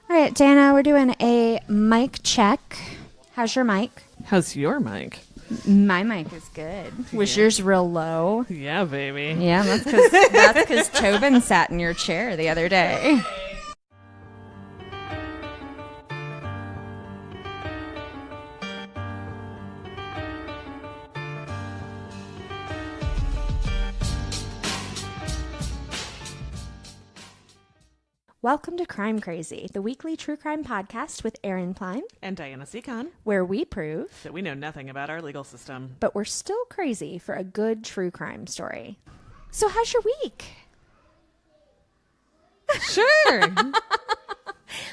All right, Dana, we're doing a mic check. How's your mic? How's your mic? My mic is good. Was yours real low? Yeah, baby. Yeah, that's because Tobin sat in your chair the other day. Welcome to Crime Crazy, the weekly true crime podcast with Erin Plein, And Diana Seacon, where we prove that we know nothing about our legal system. but we're still crazy for a good true crime story. So how's your week? Sure.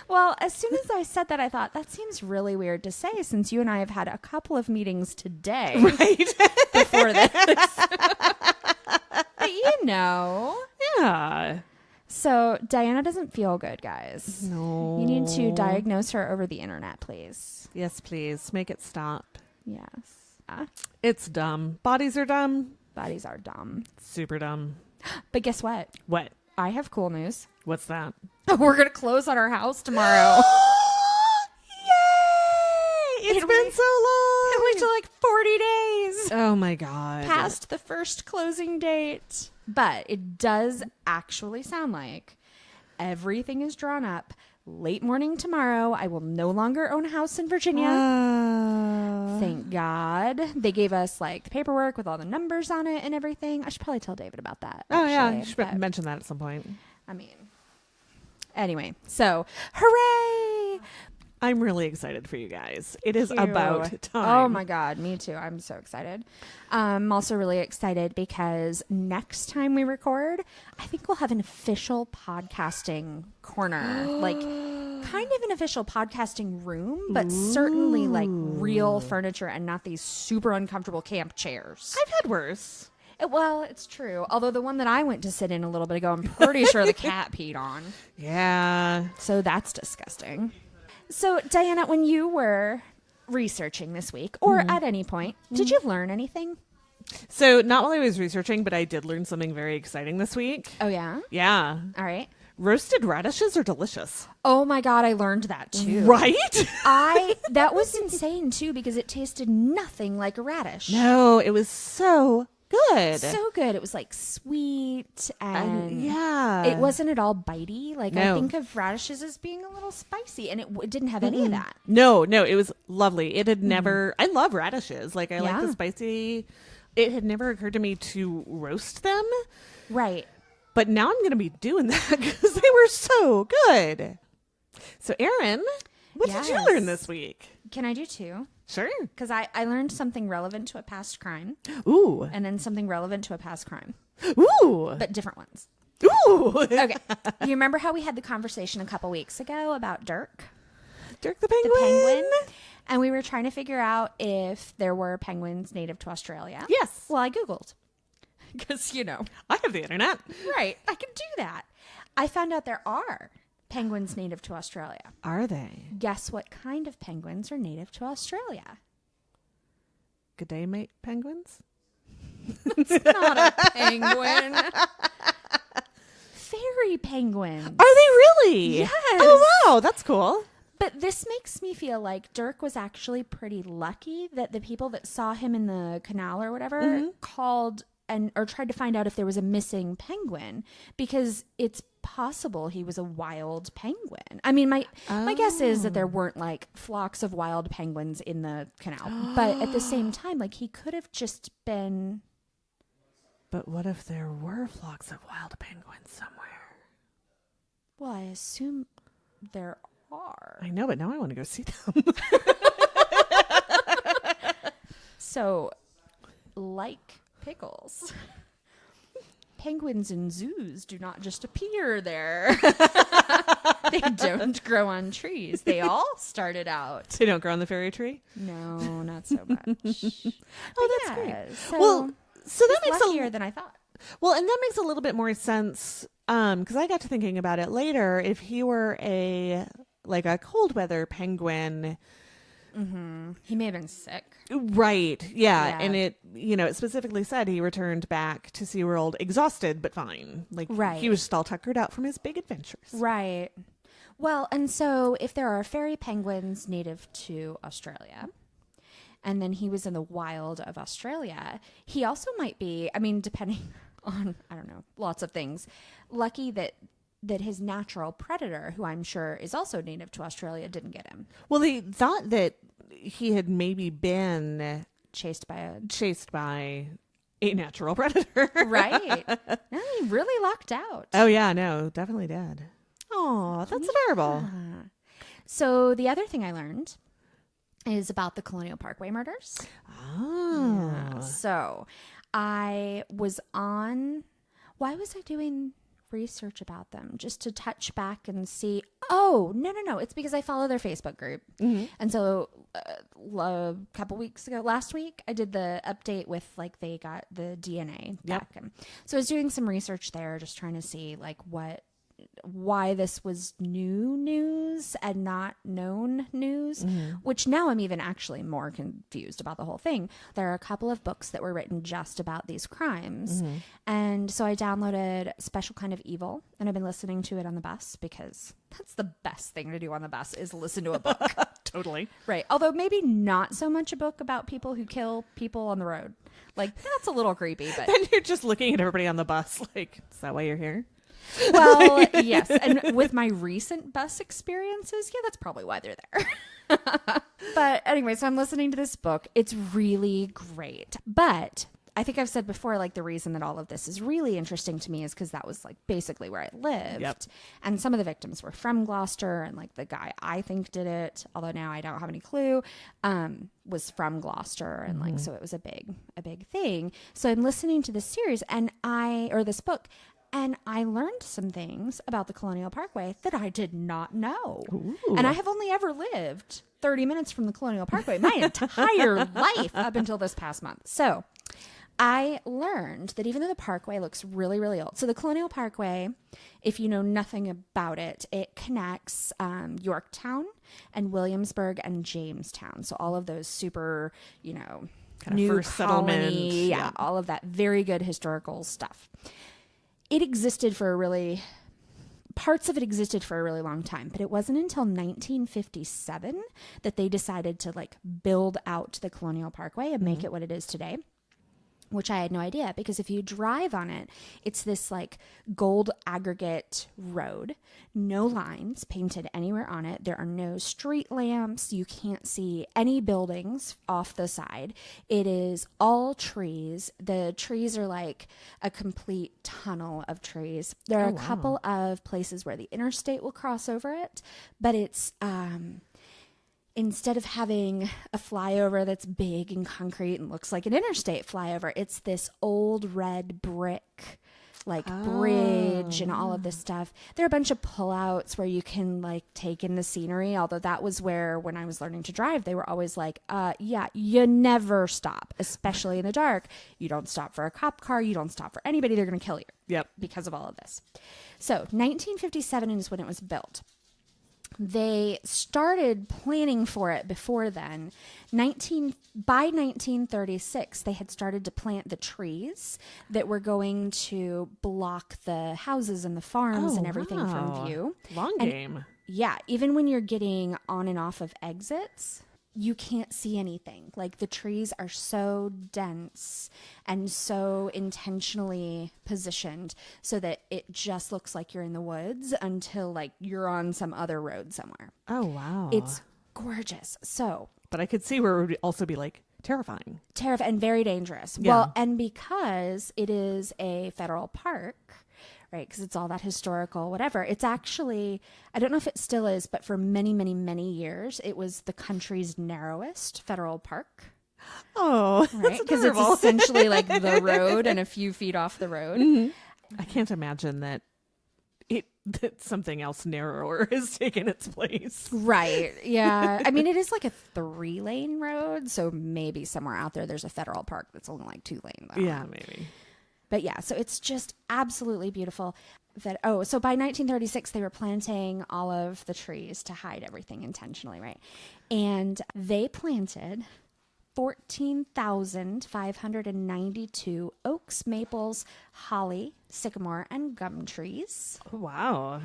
Well, as soon as I said that, I thought that seems really weird to say since you and I have had a couple of meetings today Right. before this. But you know. Yeah. So Diana doesn't feel good, guys. No. You need to diagnose her over the internet, please. Yes, please. Make it stop. Yes. It's dumb. Bodies are dumb. Bodies are dumb. Super dumb. But guess what? What? I have cool news. What's that? We're going to close on our house tomorrow. Yay! It's been so long. It went to like 40 days. Oh my God. Past the first closing date. But it does actually sound like everything is drawn up. Late morning tomorrow, I will no longer own a house in Virginia. Thank God. They gave us like the paperwork with all the numbers on it and everything. I should probably tell David about that. Oh, yeah. actually, You should but, mention that at some point. I mean, anyway, so hooray! I'm really excited for you guys. It is Cute. about time. Oh my God, me too. I'm so excited. I'm also really excited because next time we record, I think we'll have an official podcasting corner, like kind of an official podcasting room, but certainly like real furniture and not these super uncomfortable camp chairs. I've had worse. Well, it's true. Although the one that I went to sit in a little bit ago, I'm pretty sure the cat peed on. Yeah. So that's disgusting. So, Diana, when you were researching this week, or at any point, did you learn anything? So not while I was researching, but I did learn something very exciting this week. Oh, yeah? Yeah. All right. Roasted radishes are delicious. Oh, my God, I learned that, too. Right? That was insane, too, because it tasted nothing like a radish. No, it was so good. So good. It was, like, sweet, and yeah. it wasn't at all bitey. Like, I No. think of radishes as being a little spicy, and it didn't have any of that. No, it was lovely. It had never, I love radishes. Like, I like Yeah. the spicy. It had never occurred to me to roast them. Right. But now I'm going to be doing that because they were so good. So, Erin, what did you Yes. learn this week? Can I do two? Sure. Because I learned something relevant to a past crime, Ooh. and then something relevant to a past crime, Ooh. but different ones. Ooh. Okay. You remember how we had the conversation a couple weeks ago about Dirk, Dirk the the penguin. penguin? And we were trying to figure out if there were penguins native to Australia. Yes. Well, I Googled. Because, I have the internet. right, I can do that. I found out there are penguins native to Australia. Are they? Guess what kind of penguins are native to Australia? Good day, mate, penguins. Not a penguin. Fairy penguins. Are they really? Yes. Oh, wow. That's cool. But this makes me feel like Dirk was actually pretty lucky that the people that saw him in the canal or whatever called or tried to find out if there was a missing penguin, because it's possible he was a wild penguin. I mean, my guess is that there weren't like flocks of wild penguins in the canal, but at the same time, like he could have just been. But what if there were flocks of wild penguins somewhere? Well, I assume there are. I know, but now I want to go see them. So, like pickles, penguins in zoos do not just appear there. They don't grow on trees. They all started out. They don't grow on the fairy tree? No, not so much. Oh, that's yeah, great. So Well, so that he's makes luckier than I thought. Well, and that makes a little bit more sense because I got to thinking about it later. If he were a cold weather penguin, He may have been sick. right? Yeah, Yeah. and it specifically said he returned back to SeaWorld exhausted but fine. Like Right. he was just all tuckered out from his big adventures. Right. Well, and so if there are fairy penguins native to Australia, and then he was in the wild of Australia, he also might be, I mean, depending on, I don't know, lots of things, lucky that his natural predator, who I'm sure is also native to Australia, didn't get him. Well, they thought that he had maybe been Chased by a natural predator. Right. No, he really lucked out. Oh, yeah, no, definitely did. Oh, that's adorable. So the other thing I learned is about the Colonial Parkway murders. Oh. Yeah. So I was on, why was I doing research about them? Just to touch back and see, oh, no. It's because I follow their Facebook group. Mm-hmm. And so a couple weeks ago, last week, I did the update with like they got the DNA back. And so I was doing some research there, just trying to see like why this was new news and not known news, which now I'm even actually more confused about the whole thing. There are a couple of books that were written just about these crimes. And so I downloaded Special Kind of Evil, and I've been listening to it on the bus because that's the best thing to do on the bus is listen to a book. Totally. Right. Although maybe not so much a book about people who kill people on the road. Like, that's a little creepy, but Then you're just looking at everybody on the bus like, is that why you're here? well, yes. And with my recent bus experiences, yeah, that's probably why they're there. But anyway, so I'm listening to this book. It's really great. But I think I've said before, like the reason that all of this is really interesting to me is because that was like basically where I lived. Yep. And some of the victims were from Gloucester, and like the guy I think did it, although now I don't have any clue, was from Gloucester. And like, so it was a big thing. So I'm listening to this series or this book, and I learned some things about the Colonial Parkway that I did not know. Ooh. And I have only ever lived 30 minutes from the Colonial Parkway my entire life up until this past month. So I learned that even though the parkway looks really, really old, so the Colonial Parkway, if you know nothing about it, it connects Yorktown and Williamsburg and Jamestown. So all of those super, kind of new first settlement. Yeah, all of that very good historical stuff. It existed parts of it existed for a really long time, but it wasn't until 1957 that they decided to like build out the Colonial Parkway and make it what it is today. Which I had no idea, because if you drive on it, it's this like gold aggregate road, no lines painted anywhere on it. There are no street lamps. You can't see any buildings off the side. It is all trees. The trees are like a complete tunnel of trees. There are a couple of places where the interstate will cross over it, but it's, instead of having a flyover that's big and concrete and looks like an interstate flyover, it's this old red brick bridge and all of this stuff. There are a bunch of pullouts where you can like take in the scenery, although that was where when I was learning to drive, they were always like, yeah, you never stop, especially in the dark. You don't stop for a cop car. You don't stop for anybody. They're going to kill you. Yep. Because of all of this. So 1957 is when it was built. They started planning for it before then. By 1936, they had started to plant the trees that were going to block the houses and the farms and everything from view. Long game. Yeah, even when you're getting on and off of exits, you can't see anything. Like the trees are so dense and so intentionally positioned so that it just looks like you're in the woods until like you're on some other road somewhere. Oh, wow. It's gorgeous. So, but I could see where it would also be like terrifying. And very dangerous. Yeah. Well, and because it is a federal park, right? Because it's all that historical, whatever. It's actually, I don't know if it still is, but for many, many, many years, it was the country's narrowest federal park. Oh, right? Because it's essentially like the road and a few feet off the road. Mm-hmm. I can't imagine that something else narrower has taken its place. Right. Yeah. I mean, it is like a 3-lane road, so maybe somewhere out there's a federal park that's only like 2 lane. Yeah, maybe. But yeah, so it's just absolutely beautiful. So by 1936, they were planting all of the trees to hide everything intentionally, right? And they planted 14,592 oaks, maples, holly, sycamore, and gum trees. Oh, wow.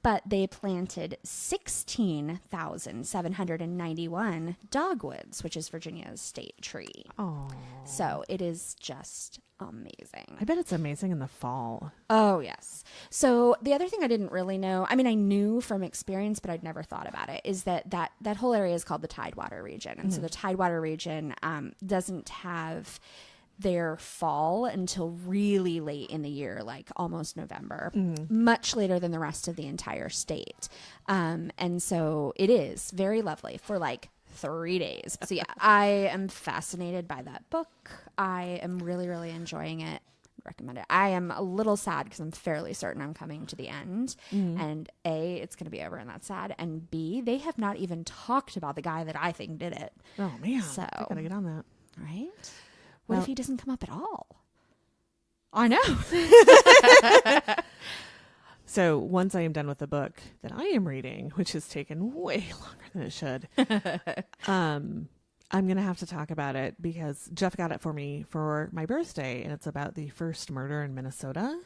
but they planted 16,791 dogwoods, which is Virginia's state tree. Oh. So it is just amazing. I bet it's amazing in the fall. Oh, yes. So the other thing I didn't really know, I mean, I knew from experience, but I'd never thought about it, is that whole area is called the Tidewater region. And so the Tidewater region doesn't have their fall until really late in the year, like almost November, much later than the rest of the entire state. And so it is very lovely for like 3 days. So yeah, I am fascinated by that book. I am really, really enjoying it. Recommend it. I am a little sad because I'm fairly certain I'm coming to the end. And A, it's going to be over and that's sad. And B, they have not even talked about the guy that I think did it. Oh man, So, I gotta get on that. right? What Well- if he doesn't come up at all? I know. So once I am done with the book that I am reading, which has taken way longer than it should, I'm going to have to talk about it because Jeff got it for me for my birthday, and it's about the first murder in Minnesota.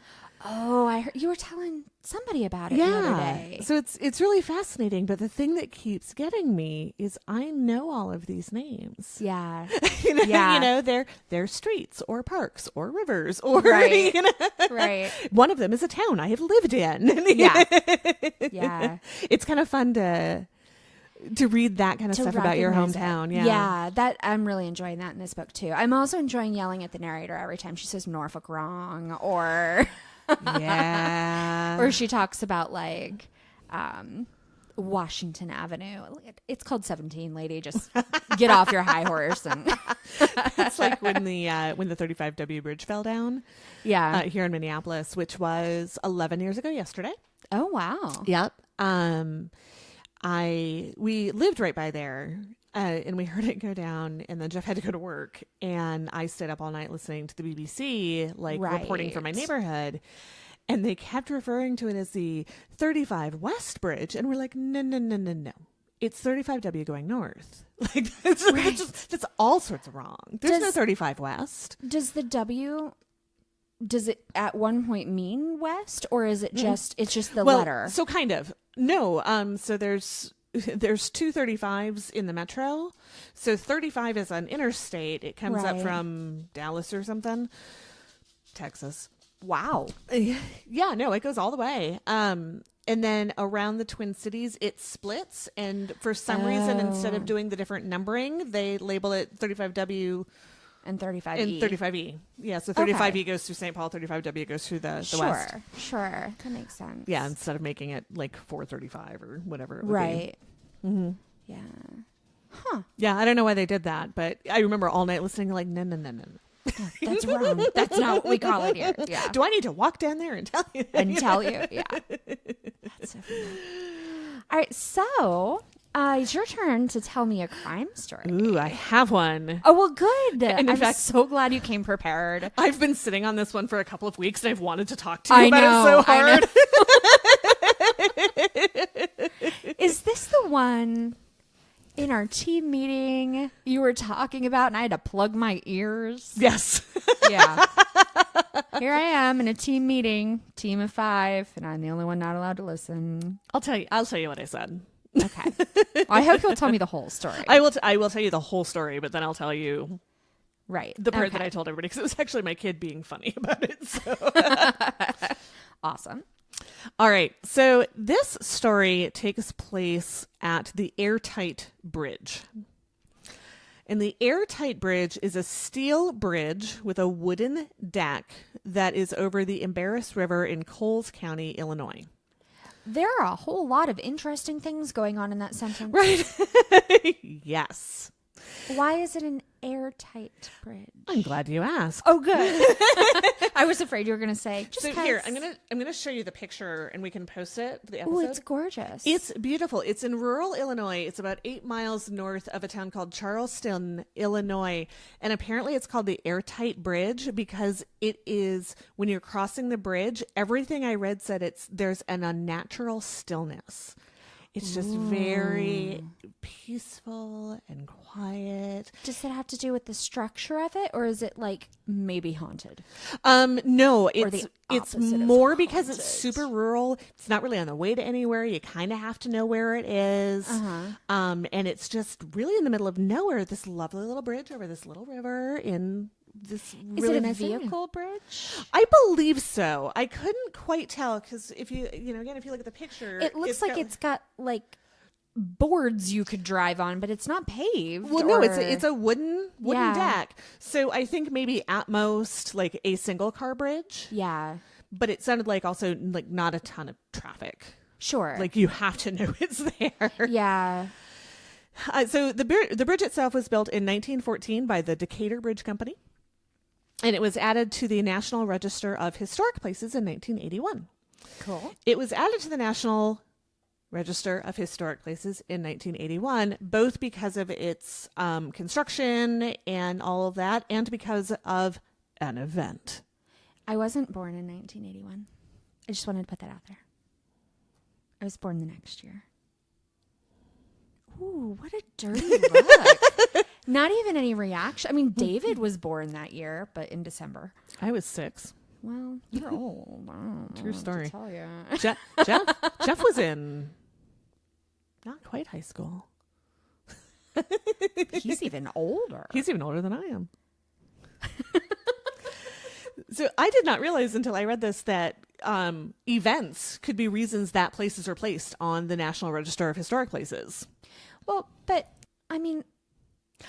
Oh, I heard you were telling somebody about it the other day. So it's really fascinating, but the thing that keeps getting me is I know all of these names. Yeah. You know, they're streets or parks or rivers or Right. you know. Right. One of them is a town I have lived in. Yeah. Yeah. It's kind of fun to read that kind of To stuff about your recognize it. hometown. Yeah. Yeah, that I'm really enjoying that in this book too. I'm also enjoying yelling at the narrator every time she says Norfolk wrong or Yeah. or she talks about like Washington Avenue. It's called 17, lady. Just get off your high horse and It's like when the 35W bridge fell down yeah. here in Minneapolis, which was 11 years ago yesterday. Oh wow. Yep. We lived right by there, and we heard it go down, and then Jeff had to go to work, and I stayed up all night listening to the BBC, like reporting from my Right. neighborhood, and they kept referring to it as the 35 West Bridge, and we're like, no. It's 35W going north. Like that's all sorts of wrong. There's no 35 West. Does the W, does it at one point mean west, or is it just it's just the letter? So kind of. No. So there's 235s in the metro. So 35 is an interstate. It comes up Right. from Dallas or something. Texas. Wow. Yeah, no, it goes all the way. And then around the Twin Cities, it splits. And for some reason, instead of doing the different numbering, they label it 35W And 35E. and 35E. Yeah, so 35E goes through St. Paul, 35W goes through the West. Sure. That makes sense. Yeah, instead of making it like 435 or whatever it would be. Right. Mm-hmm. Yeah. Yeah, I don't know why they did that, but I remember all night listening like, no. That's wrong. That's not what we call it here. Yeah. Do I need to walk down there and tell you? And tell you. Yeah. That's so funny. All right. So it's your turn to tell me a crime story. Ooh, I have one. Oh, well, good. And in I'm fact- so glad you came prepared. I've been sitting on this one for a couple of weeks and I've wanted to talk to you I about know, it so hard. Is this the one in our team meeting you were talking about and I had to plug my ears? Yes. Yeah. Here I am in a team meeting, team of 5, and I'm the only one not allowed to listen. I'll tell you what I said. Okay. I hope you'll tell me the whole story. I will tell you the whole story, but then I'll tell you Right. the part Okay. that I told everybody because it was actually my kid being funny about it. So. Awesome. All right. So this story takes place at the Airtight Bridge. And the Airtight Bridge is a steel bridge with a wooden deck that is over the Embarrass River in Coles County, Illinois. There are a whole lot of interesting things going on in that sentence. Right. Yes. Why is it an airtight bridge? I'm glad you asked. Oh, good. I was afraid you were going to say. Just So here, I'm gonna show you the picture and we can post it for the episode. Oh, it's gorgeous. It's beautiful. It's in rural Illinois. It's about 8 miles north of a town called Charleston, Illinois. And apparently it's called the Airtight Bridge because it is, when you're crossing the bridge, everything I read said there's an unnatural stillness. It's just very peaceful and quiet. Does it have to do with the structure of it, or is it like maybe haunted? No, Or it's the it's opposite of more because it's haunted. super rural. It's not really on the way to anywhere. You kind of have to know where it is. And it's just really in the middle of nowhere. This lovely little bridge over this little river in this Is really it a nice area. vehicle bridge? I believe so. I couldn't quite tell because if you again, if you look at the picture, It looks like it's got like boards you could drive on, but it's not paved. Well, no, or- it's a wooden Yeah. deck. So I think maybe at most like a single car bridge. Yeah, But it sounded like also like not a ton of traffic. sure. Like you have to know it's there. yeah. So the bridge itself was built in 1914 by the Decatur Bridge Company, and it was added to the National Register of Historic Places in 1981. Cool. It was added to the National Register of Historic Places in 1981, both because of its construction and all of that, and because of an event. I wasn't born in 1981. I just wanted to put that out there. I was born the next year. Ooh, what a dirty look. Not even any reaction. I mean, David was born that year, but in December. I was 6. Well, you're old. I don't know True what to story. tell ya. Jeff was in not quite high school. He's even older. He's even older than I am. So I did not realize until I read this that events could be reasons that places are placed on the National Register of Historic Places. Well, but I mean,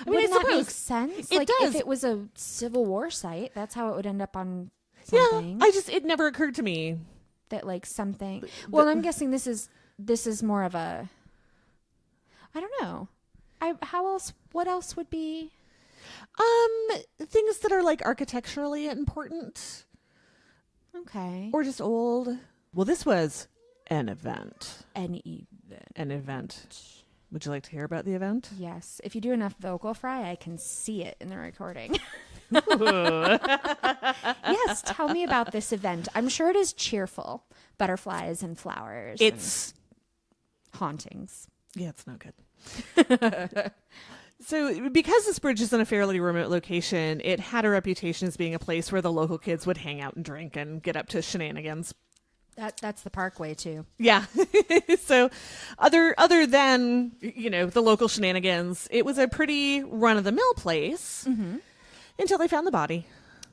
I wouldn't that suppose make sense? it Like does. if it was a Civil War site, that's how it would end up on Yeah, something. it never occurred to me. That like something. Well, I'm guessing this is more of a. I don't know. How else? What else would be? Things that are like architecturally important Okay. or just old. Well, this was an event. An event. An event. Would you like to hear about the event? Yes. If you do enough vocal fry, I can see it in the recording. Yes. Tell me about this event. I'm sure it is cheerful. Butterflies and flowers. It's and hauntings. yeah, it's no good. So, because this bridge is in a fairly remote location, it had a reputation as being a place where the local kids would hang out and drink and get up to shenanigans. That's the Parkway too. Yeah. So, other than the local shenanigans, it was a pretty run of the mill place until they found the body.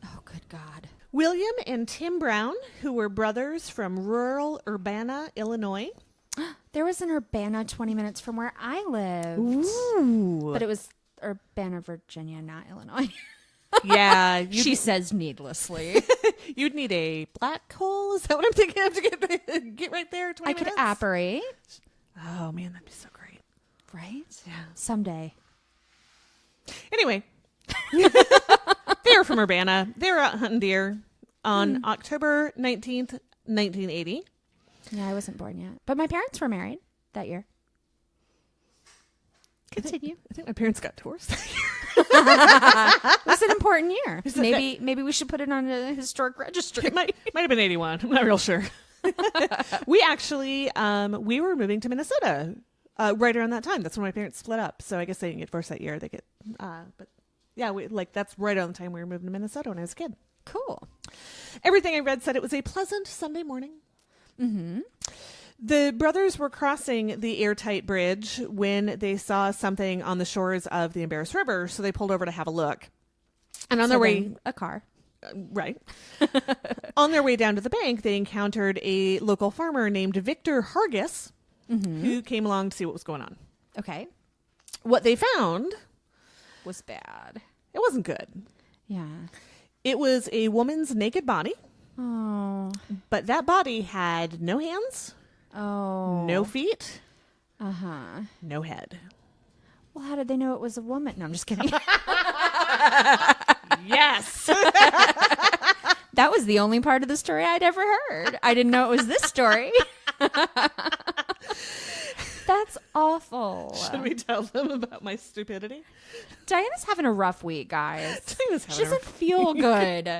Oh, good God. William and Tim Brown, who were brothers from rural Urbana, Illinois. There was an Urbana 20 minutes from where I lived. Ooh. But it was Urbana, Virginia, not Illinois. Yeah. She says needlessly. You'd need a black hole. Is that what I'm thinking of to get right there? 20 I could minutes? apparate. Oh, man, that'd be so great. Right? Yeah. Someday. Anyway, they're from Urbana. They were out hunting deer on October 19th, 1980. Yeah, I wasn't born yet. But my parents were married that year. Continue. I think my parents got divorced. It was an important year. Maybe we should put it on a historic registry. It might have been 81. I'm not real sure. We actually, we were moving to Minnesota right around that time. That's when my parents split up. So I guess they didn't get divorced that year. They get, but yeah, that's right on the time we were moving to Minnesota when I was a kid. Cool. Everything I read said it was a pleasant Sunday morning. Mm-hmm. The brothers were crossing the airtight bridge when they saw something on the shores of the Embarrass River, so they pulled over to have a look. And on their way, a car. right, on their way down to the bank, they encountered a local farmer named Victor Hargis, who came along to see what was going on. Okay. What they found Was bad. it wasn't good. Yeah. It was a woman's naked body, Oh. but that body had no hands, Oh. no feet, Uh-huh. no head. Well, how did they know it was a woman? No, I'm just kidding. Yes. That was the only part of the story I'd ever heard. I didn't know it was this story. That's Awful. Should we tell them about my stupidity? Diana's having a rough week, guys. Diana's She doesn't feel good.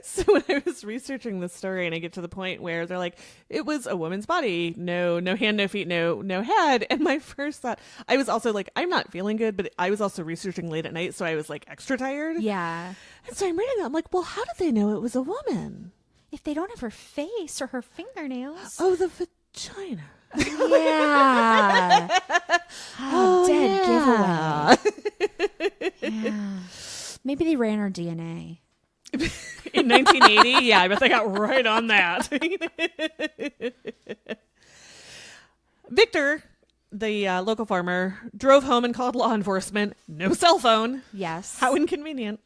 So when I was researching the story and I get to the point where they're like, it was a woman's body, no hand, no feet, no head. And my first thought, I was also like, I'm not feeling good, but I was also researching late at night. So I was like extra tired. Yeah. And so I'm reading that. I'm like, well, how did they know it was a woman? If they don't have her face or her fingernails. Oh, the vagina. Yeah. Oh, dead giveaway. Yeah. Maybe they ran her DNA. In 1980? Yeah, I bet they got right on that. Victor, the local farmer, drove home and called law enforcement. No cell phone. Yes. How inconvenient.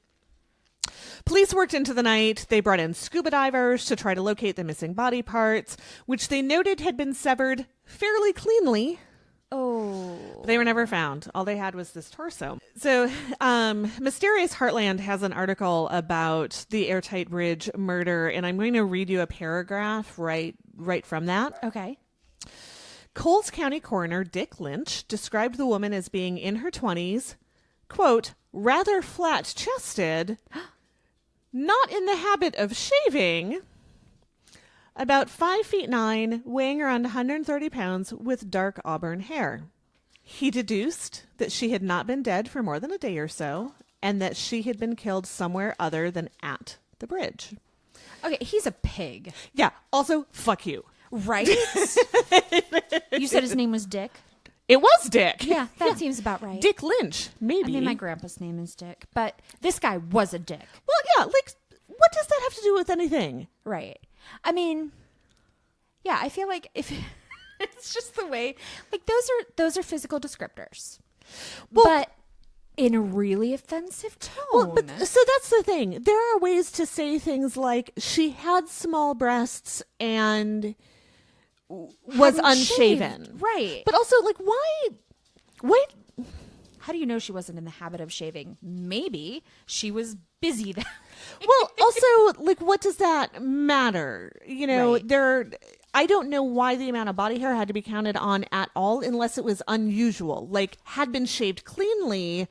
Police worked into the night. They brought in scuba divers to try to locate the missing body parts, which they noted had been severed fairly cleanly. Oh. They were never found. All they had was this torso. So, Mysterious Heartland has an article about the Airtight Bridge murder, and I'm going to read you a paragraph right from that. Okay. Coles County Coroner Dick Lynch described the woman as being in her 20s, quote, rather flat-chested, not in the habit of shaving, about 5'9", weighing around 130 pounds, with dark auburn hair. He deduced that she had not been dead for more than a day or so, and that she had been killed somewhere other than at the bridge. Okay, he's a pig. Yeah, also, fuck you. Right? You said his name was Dick? It was Dick. Yeah, that seems about right. Dick Lynch, maybe. I mean, my grandpa's name is Dick, but this guy was a dick. Well, yeah, like, what does that have to do with anything? Right. I mean, yeah, I feel like if it's just the way, like, those are physical descriptors, well, but in a really offensive tone. Well, but so that's the thing. There are ways to say things like she had small breasts and was Hadn't unshaven. shaved. Right. But also, like, why? How do you know she wasn't in the habit of shaving? Maybe she was busy then. Well, also, like, what does that matter? You know, Right. I don't know why the amount of body hair had to be counted on at all unless it was unusual. Like, had been shaved cleanly,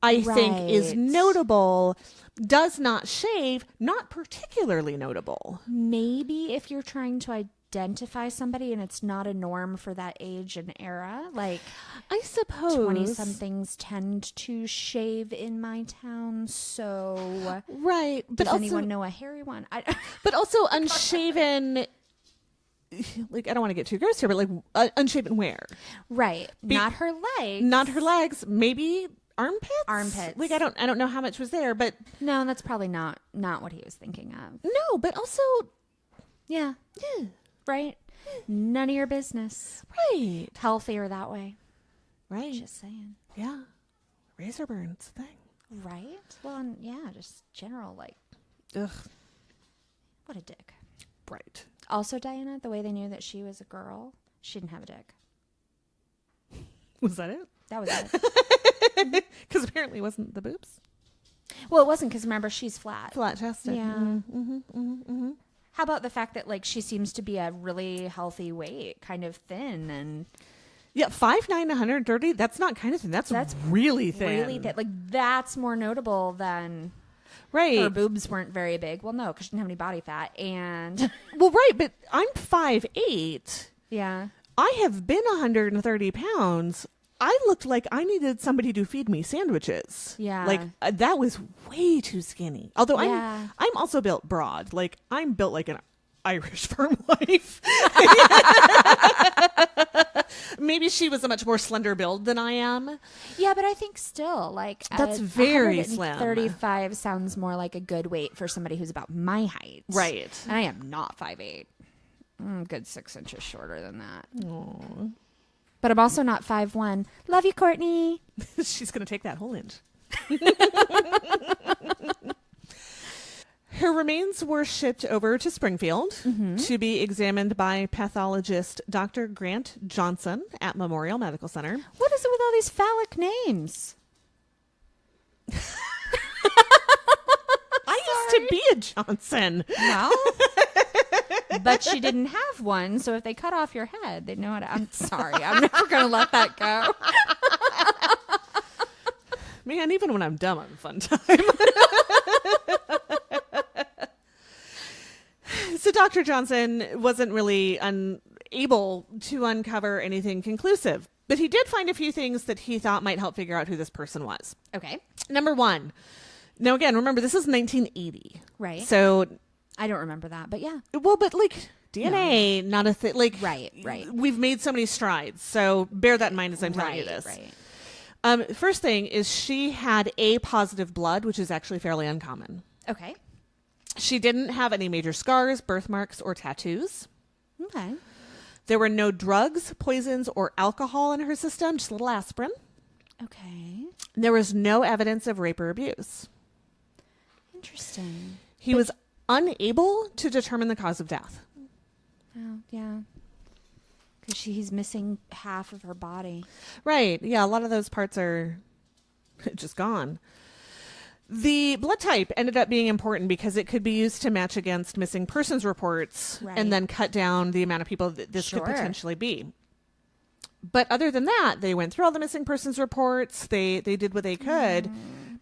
I think is Right. notable. Does not shave, not particularly notable. Maybe if you're trying to identify somebody and it's not a norm for that age and era, like I suppose 20-somethings tend to shave in my town, so right. But does also, anyone know a hairy one? but also unshaven. Like, I don't want to get too gross here, but like unshaven where? Right. Not her legs. Not her legs. Maybe armpits. Like, I don't know how much was there, but No, that's probably not what he was thinking of. no. But also, Yeah. yeah, Right? None of your business. right, Healthier that way. right. Just saying. Yeah, razor burns thing. Right? Well, and yeah, just general, like, Ugh. what a dick. Right. Also, Diana, the way they knew that she was a girl, she didn't have a dick. Was that it? That was it. Because apparently it wasn't the boobs. Well, it wasn't, because remember, she's flat. Flat chested. Yeah. How about the fact that, like, she seems to be a really healthy weight, kind of thin, and Yeah, 5'9", 130. That's not kind of thin. That's really thin. really thin. Like, that's more notable than Right. her boobs weren't very big. Well, no, because she didn't have any body fat. And Well, right, but I'm 5'8". yeah. I have been 130 pounds. I looked like I needed somebody to feed me sandwiches. Yeah. Like, that was way too skinny. Although Yeah. I'm also built broad. Like, I'm built like an Irish farm wife. Maybe she was a much more slender build than I am. Yeah, but I think still, like, That's very slim. 35 sounds more like a good weight for somebody who's about my height. Right. And I am not 5'8". Good 6 inches shorter than that. Aww. But I'm also not 5'1". Love you, Courtney. She's going to take that whole inch. Her remains were shipped over to Springfield to be examined by pathologist Dr. Grant Johnson at Memorial Medical Center. What is it with all these phallic names? I used to be a Johnson. No. but she didn't have one. So if they cut off your head, they'd know how to. I'm sorry. I'm never going to let that go. Man, even when I'm dumb, I'm a fun time. So Dr. Johnson wasn't really able to uncover anything conclusive, but he did find a few things that he thought might help figure out who this person was. Okay. Number one. Now, again, remember, this is 1980. Right. So I don't remember that, but yeah. Well, but like DNA, not a thing. Like, right. We've made so many strides. So bear that in mind as I'm telling you this. Right. First thing is she had A positive blood, which is actually fairly uncommon. Okay. She didn't have any major scars, birthmarks, or tattoos. Okay. There were no drugs, poisons, or alcohol in her system, just a little aspirin. Okay. There was no evidence of rape or abuse. Interesting. He was unable to determine the cause of death. Oh, yeah. Because he's missing half of her body. Right. Yeah, a lot of those parts are just gone. The blood type ended up being important because it could be used to match against missing persons reports and then cut down the amount of people that this could potentially be. But other than that, they went through all the missing persons reports. They did what they could,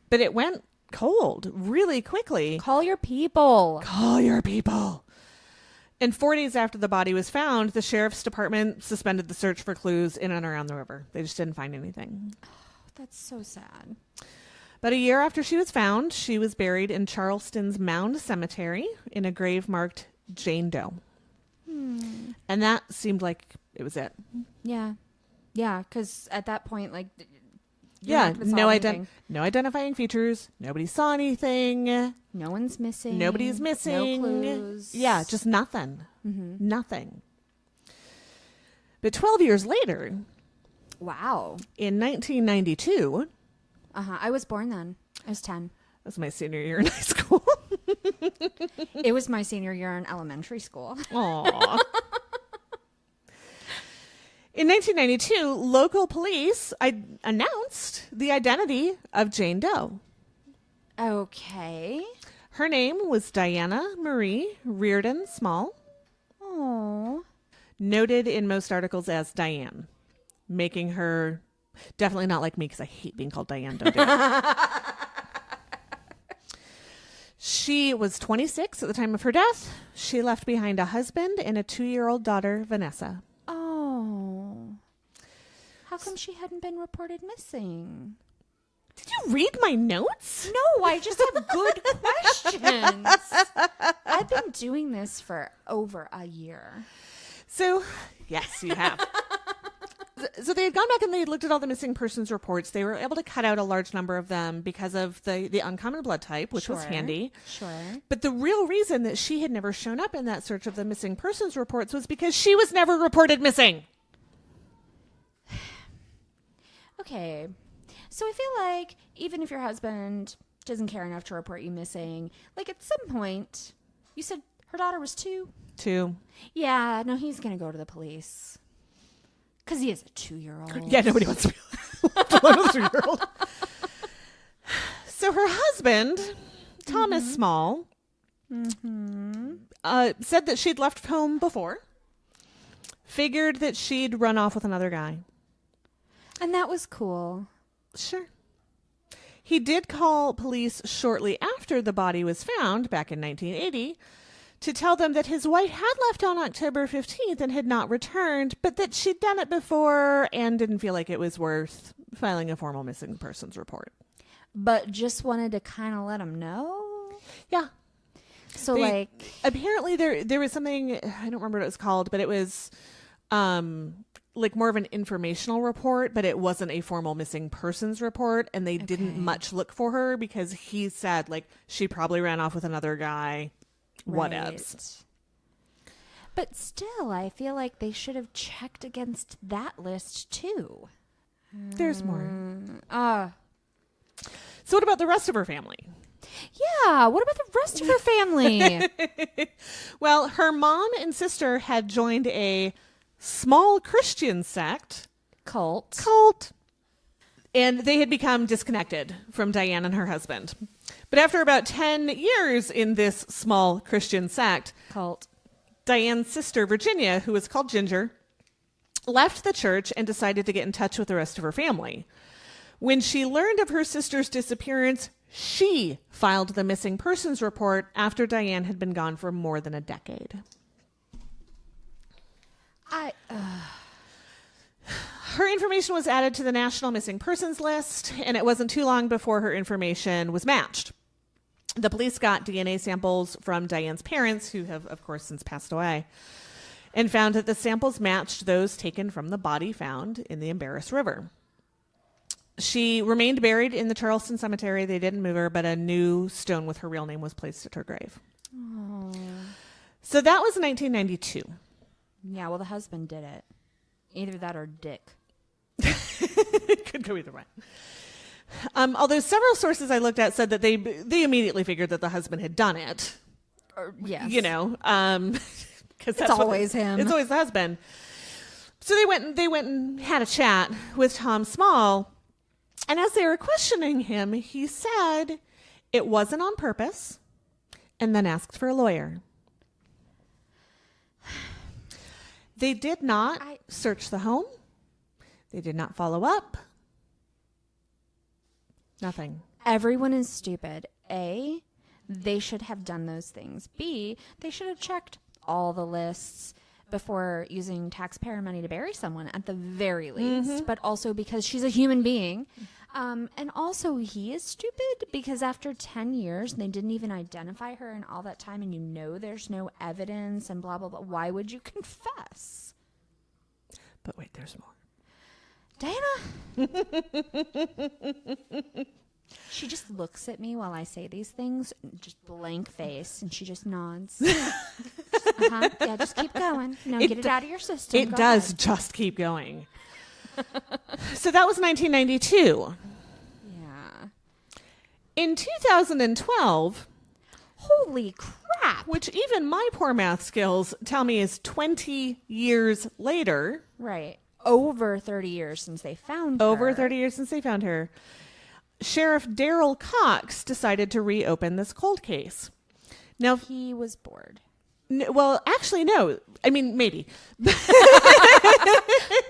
but it went cold really quickly. Call your people. Call your people. And 4 days after the body was found, the sheriff's department suspended the search for clues in and around the river. They just didn't find anything. Oh, that's so sad. But a year after she was found, she was buried in Charleston's Mound Cemetery in a grave marked Jane Doe. And that seemed like it was it. Yeah. Yeah, because at that point, like... no identifying features. Nobody saw anything. No one's missing. Nobody's missing. No clues. Yeah, just nothing. Nothing. But 12 years later... Wow. In 1992... I was born then. I was 10. That was my senior year in high school. It was my senior year in elementary school. Aww. In 1992, local police announced the identity of Jane Doe. Okay. Her name was Diana Marie Reardon Small. Oh. Noted in most articles as Diane, making her definitely not like me because I hate being called Diane. Don't do it. She was 26 at the time of her death. She left behind a husband and a 2-year-old daughter, Vanessa. Oh. How come she hadn't been reported missing? Did you read my notes? No, I just have good questions. I've been doing this for over a year. So, yes, you have. So they had gone back and they had looked at all the missing persons reports. They were able to cut out a large number of them because of the uncommon blood type, which was handy. Sure. But the real reason that she had never shown up in that search of the missing persons reports was because she was never reported missing. Okay. So I feel like even if your husband doesn't care enough to report you missing, like at some point, you said her daughter was 2? 2. Yeah, no, he's going to go to the police. Because he is a 2-year-old. Yeah, nobody wants to be alone with a 2-year-old. So her husband, Thomas Small, said that she'd left home before. Figured that she'd run off with another guy. And that was cool. Sure. He did call police shortly after the body was found, back in 1980, to tell them that his wife had left on October 15th and had not returned, but that she'd done it before and didn't feel like it was worth filing a formal missing persons report. But just wanted to kind of let him know? Yeah. So, apparently there was something, I don't remember what it was called, but it was like more of an informational report, but it wasn't a formal missing persons report, and they didn't much look for her because he said, like, she probably ran off with another guy. Whatevs. But still, I feel like they should have checked against that list too. There's more. So what about the rest of her family? Yeah, what about the rest of her family? Well, her mom and sister had joined a small Christian sect. Cult. And they had become disconnected from Diane and her husband. But after about 10 years in this small Christian sect, Cult, Diane's sister, Virginia, who was called Ginger, left the church and decided to get in touch with the rest of her family. When she learned of her sister's disappearance, she filed the missing persons report after Diane had been gone for more than a decade. Her information was added to the National Missing Persons List, and it wasn't too long before her information was matched. The police got DNA samples from Diane's parents, who have, of course, since passed away, and found that the samples matched those taken from the body found in the Embarrass River. She remained buried in the Charleston Cemetery. They didn't move her, but a new stone with her real name was placed at her grave. Oh. So that was 1992. Yeah, well, the husband did it. Either that or Dick. It could go either way. Although several sources I looked at said that they immediately figured that the husband had done it. Yes. You know, because it's always him. It's always the husband. So they went and had a chat with Tom Small, and as they were questioning him, he said it wasn't on purpose, and then asked for a lawyer. They did not search the home. They did not follow up. Nothing. Everyone is stupid. A, they should have done those things. B, they should have checked all the lists before using taxpayer money to bury someone at the very least, but also because she's a human being. And also he is stupid because after 10 years, they didn't even identify her in all that time, and you know there's no evidence and blah, blah, blah. Why would you confess? But wait, there's more. Diana! She just looks at me while I say these things, just blank face, and she just nods. Yeah, just keep going. No, get it out of your system. It does just keep going. So that was 1992. Yeah. In 2012, holy crap! which even my poor math skills tell me is 20 years later. Right. Over 30 years since they found her. Over 30 years since they found her. Sheriff Darrell Cox decided to reopen this cold case. Now, he was bored. Well, actually, no. I mean, maybe.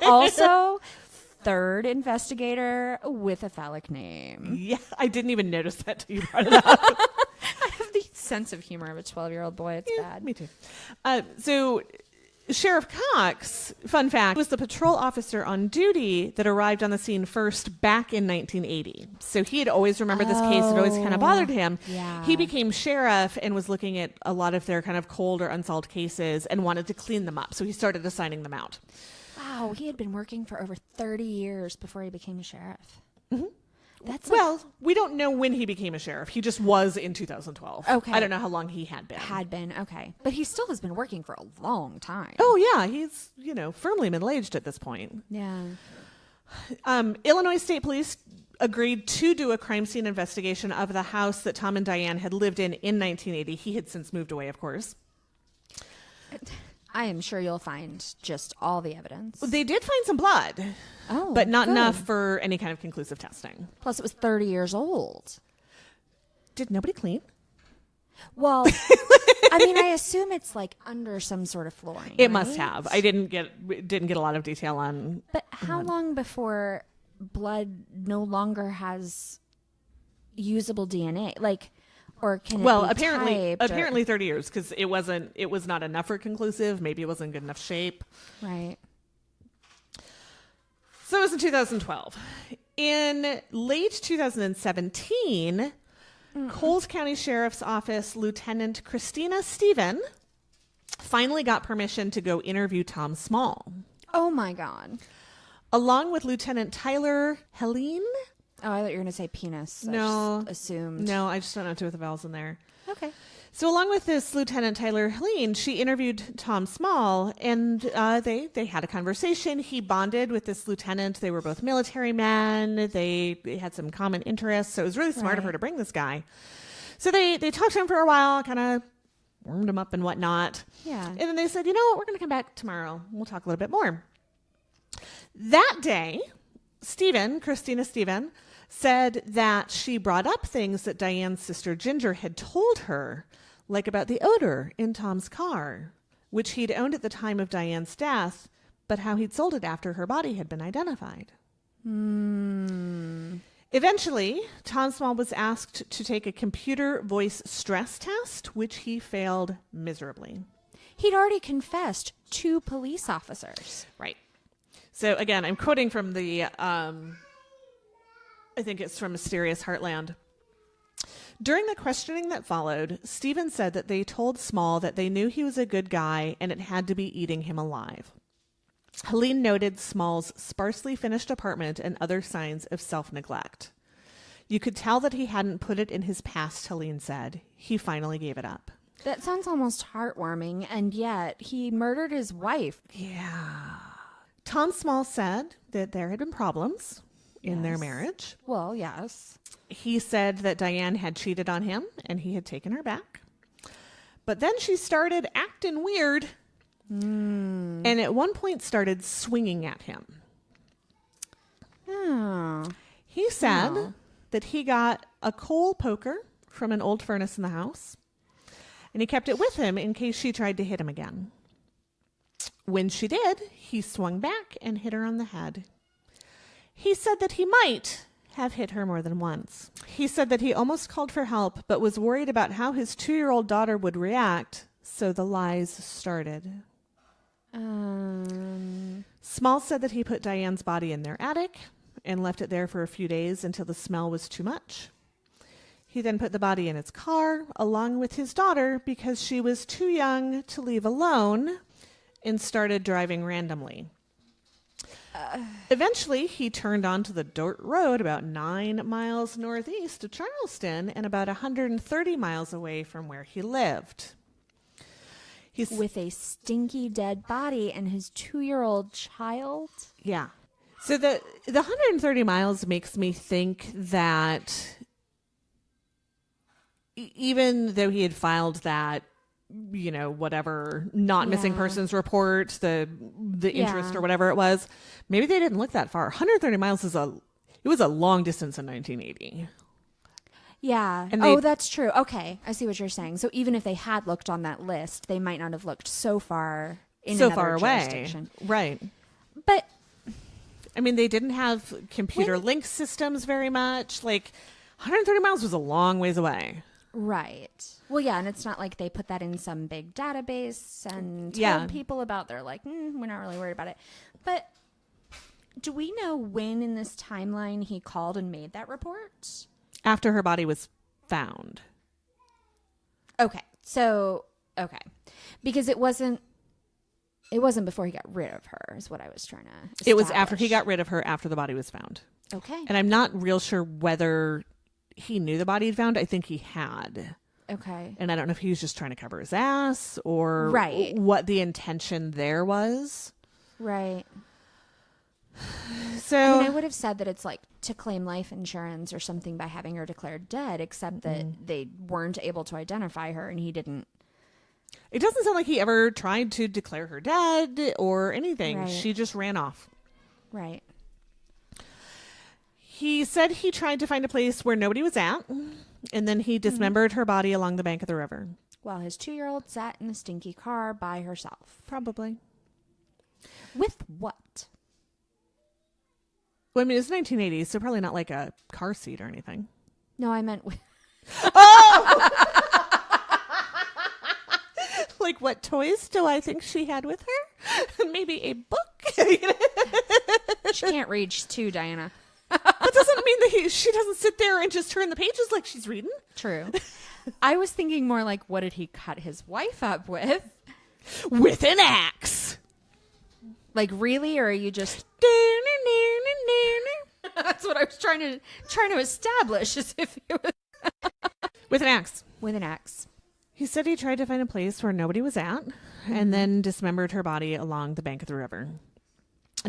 Also, third investigator with a phallic name. Yeah, I didn't even notice that till you brought it up. I have the sense of humor of a 12-year-old boy. It's bad. Me too. So Sheriff Cox, fun fact, was the patrol officer on duty that arrived on the scene first back in 1980. So he had always remembered this case. It always kind of bothered him. Yeah. He became sheriff and was looking at a lot of their kind of cold or unsolved cases and wanted to clean them up. So he started assigning them out. Wow, he had been working for over 30 years before he became a sheriff. Mm-hmm. That's well, we don't know when he became a sheriff. He just was in 2012. Okay. I don't know how long he had been. Okay. But he still has been working for a long time. Oh, yeah. He's, firmly middle-aged at this point. Yeah. Illinois State Police agreed to do a crime scene investigation of the house that Tom and Diane had lived in 1980. He had since moved away, of course. I am sure you'll find just all the evidence. They did find some blood. Oh, but not good. enough for any kind of conclusive testing. Plus, it was 30 years old. Did nobody clean? Well, I mean, I assume it's like under some sort of flooring. It must have. I didn't get a lot of detail on. But how long before blood no longer has usable DNA? Like, or can it be apparently 30 years, because it was not enough for conclusive. Maybe it wasn't in good enough shape. Right. So it was in 2012. In late 2017, Coles County Sheriff's Office Lieutenant Christina Stephen finally got permission to go interview Tom Small. Oh my God. Along with Lieutenant Tyler Helene. Oh, I thought you were going to say penis. No. I just assumed. No, I just don't know two of the vowels in there. Okay. So along with this Lieutenant Tyler Helene, she interviewed Tom Small, and they had a conversation. He bonded with this lieutenant. They were both military men. They had some common interests. So it was really smart of her to bring this guy. So they talked to him for a while, kind of warmed him up and whatnot. Yeah. And then they said, you know what, we're going to come back tomorrow. We'll talk a little bit more. That day, Christina Stephen, said that she brought up things that Diane's sister Ginger had told her, like about the odor in Tom's car, which he'd owned at the time of Diane's death, but how he'd sold it after her body had been identified. Eventually, Tom Small was asked to take a computer voice stress test, which he failed miserably. He'd already confessed to police officers. Right. So again, I'm quoting from the, I think it's from Mysterious Heartland. During the questioning that followed, Stephen said that they told Small that they knew he was a good guy and it had to be eating him alive. Helene noted Small's sparsely finished apartment and other signs of self-neglect. You could tell that he hadn't put it in his past, Helene said. He finally gave it up. That sounds almost heartwarming, and yet he murdered his wife. Yeah. Tom Small said that there had been problems in their marriage. Well, yes. He said that Diane had cheated on him and he had taken her back. But then she started acting weird and at one point started swinging at him. Oh. He said that he got a coal poker from an old furnace in the house and he kept it with him in case she tried to hit him again. When she did, he swung back and hit her on the head. He said that he might have hit her more than once. He said that he almost called for help, but was worried about how his 2-year-old daughter would react, so the lies started. Small said that he put Diane's body in their attic and left it there for a few days until the smell was too much. He then put the body in his car, along with his daughter, because she was too young to leave alone, and started driving randomly. Eventually, he turned onto the dirt road about 9 miles northeast of Charleston and about 130 miles away from where he lived. With a stinky dead body and his 2-year-old child? Yeah. So the 130 miles makes me think that even though he had filed that, you know, whatever, not missing persons report, the interest or whatever it was, maybe they didn't look that far. 130 miles it was a long distance in 1980. Yeah. And that's true. Okay. I see what you're saying. So even if they had looked on that list, they might not have looked so far away. Right. But I mean, they didn't have computer link systems very much. Like 130 miles was a long ways away. Right. Well, yeah, and it's not like they put that in some big database and told people about. They're like, we're not really worried about it. But do we know when in this timeline he called and made that report? After her body was found. Okay. So, okay. Because it wasn't before he got rid of her, is what I was trying to establish. It was after he got rid of her, after the body was found. Okay. And I'm not real sure whether he knew the body had found. I think he had. Okay. And I don't know if he was just trying to cover his ass or what the intention there was. Right. So I mean, I would have said that it's like to claim life insurance or something by having her declared dead, except that they weren't able to identify her and he didn't. It doesn't sound like he ever tried to declare her dead or anything. Right. She just ran off. Right. He said he tried to find a place where nobody was at, and then he dismembered her body along the bank of the river. While his 2-year-old sat in the stinky car by herself. Probably. With what? Well, I mean, it's 1980s, so probably not like a car seat or anything. No, I meant with... Oh! Like, what toys do I think she had with her? Maybe a book? She can't read. She's 2, Diana. That doesn't mean that she doesn't sit there and just turn the pages like she's reading. True. I was thinking more like, what did he cut his wife up with? With an axe. Like, really? Or are you just... That's what I was trying to establish, as if it was... With an axe. With an axe. He said he tried to find a place where nobody was at and then dismembered her body along the bank of the river.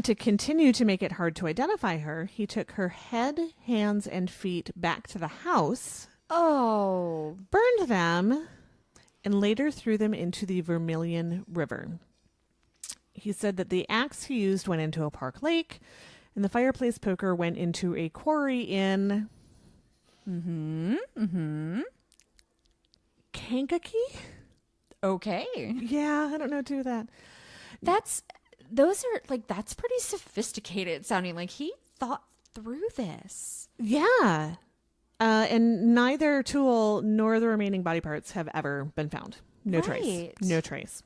To continue to make it hard to identify her, he took her head, hands, and feet back to the house. Oh. Burned them, and later threw them into the Vermilion River. He said that the axe he used went into a park lake, and the fireplace poker went into a quarry in... Kankakee? Okay. Yeah, I don't know what to do with that. That's pretty sophisticated sounding. Like he thought through this. Yeah. And neither tool nor the remaining body parts have ever been found. No trace. No trace.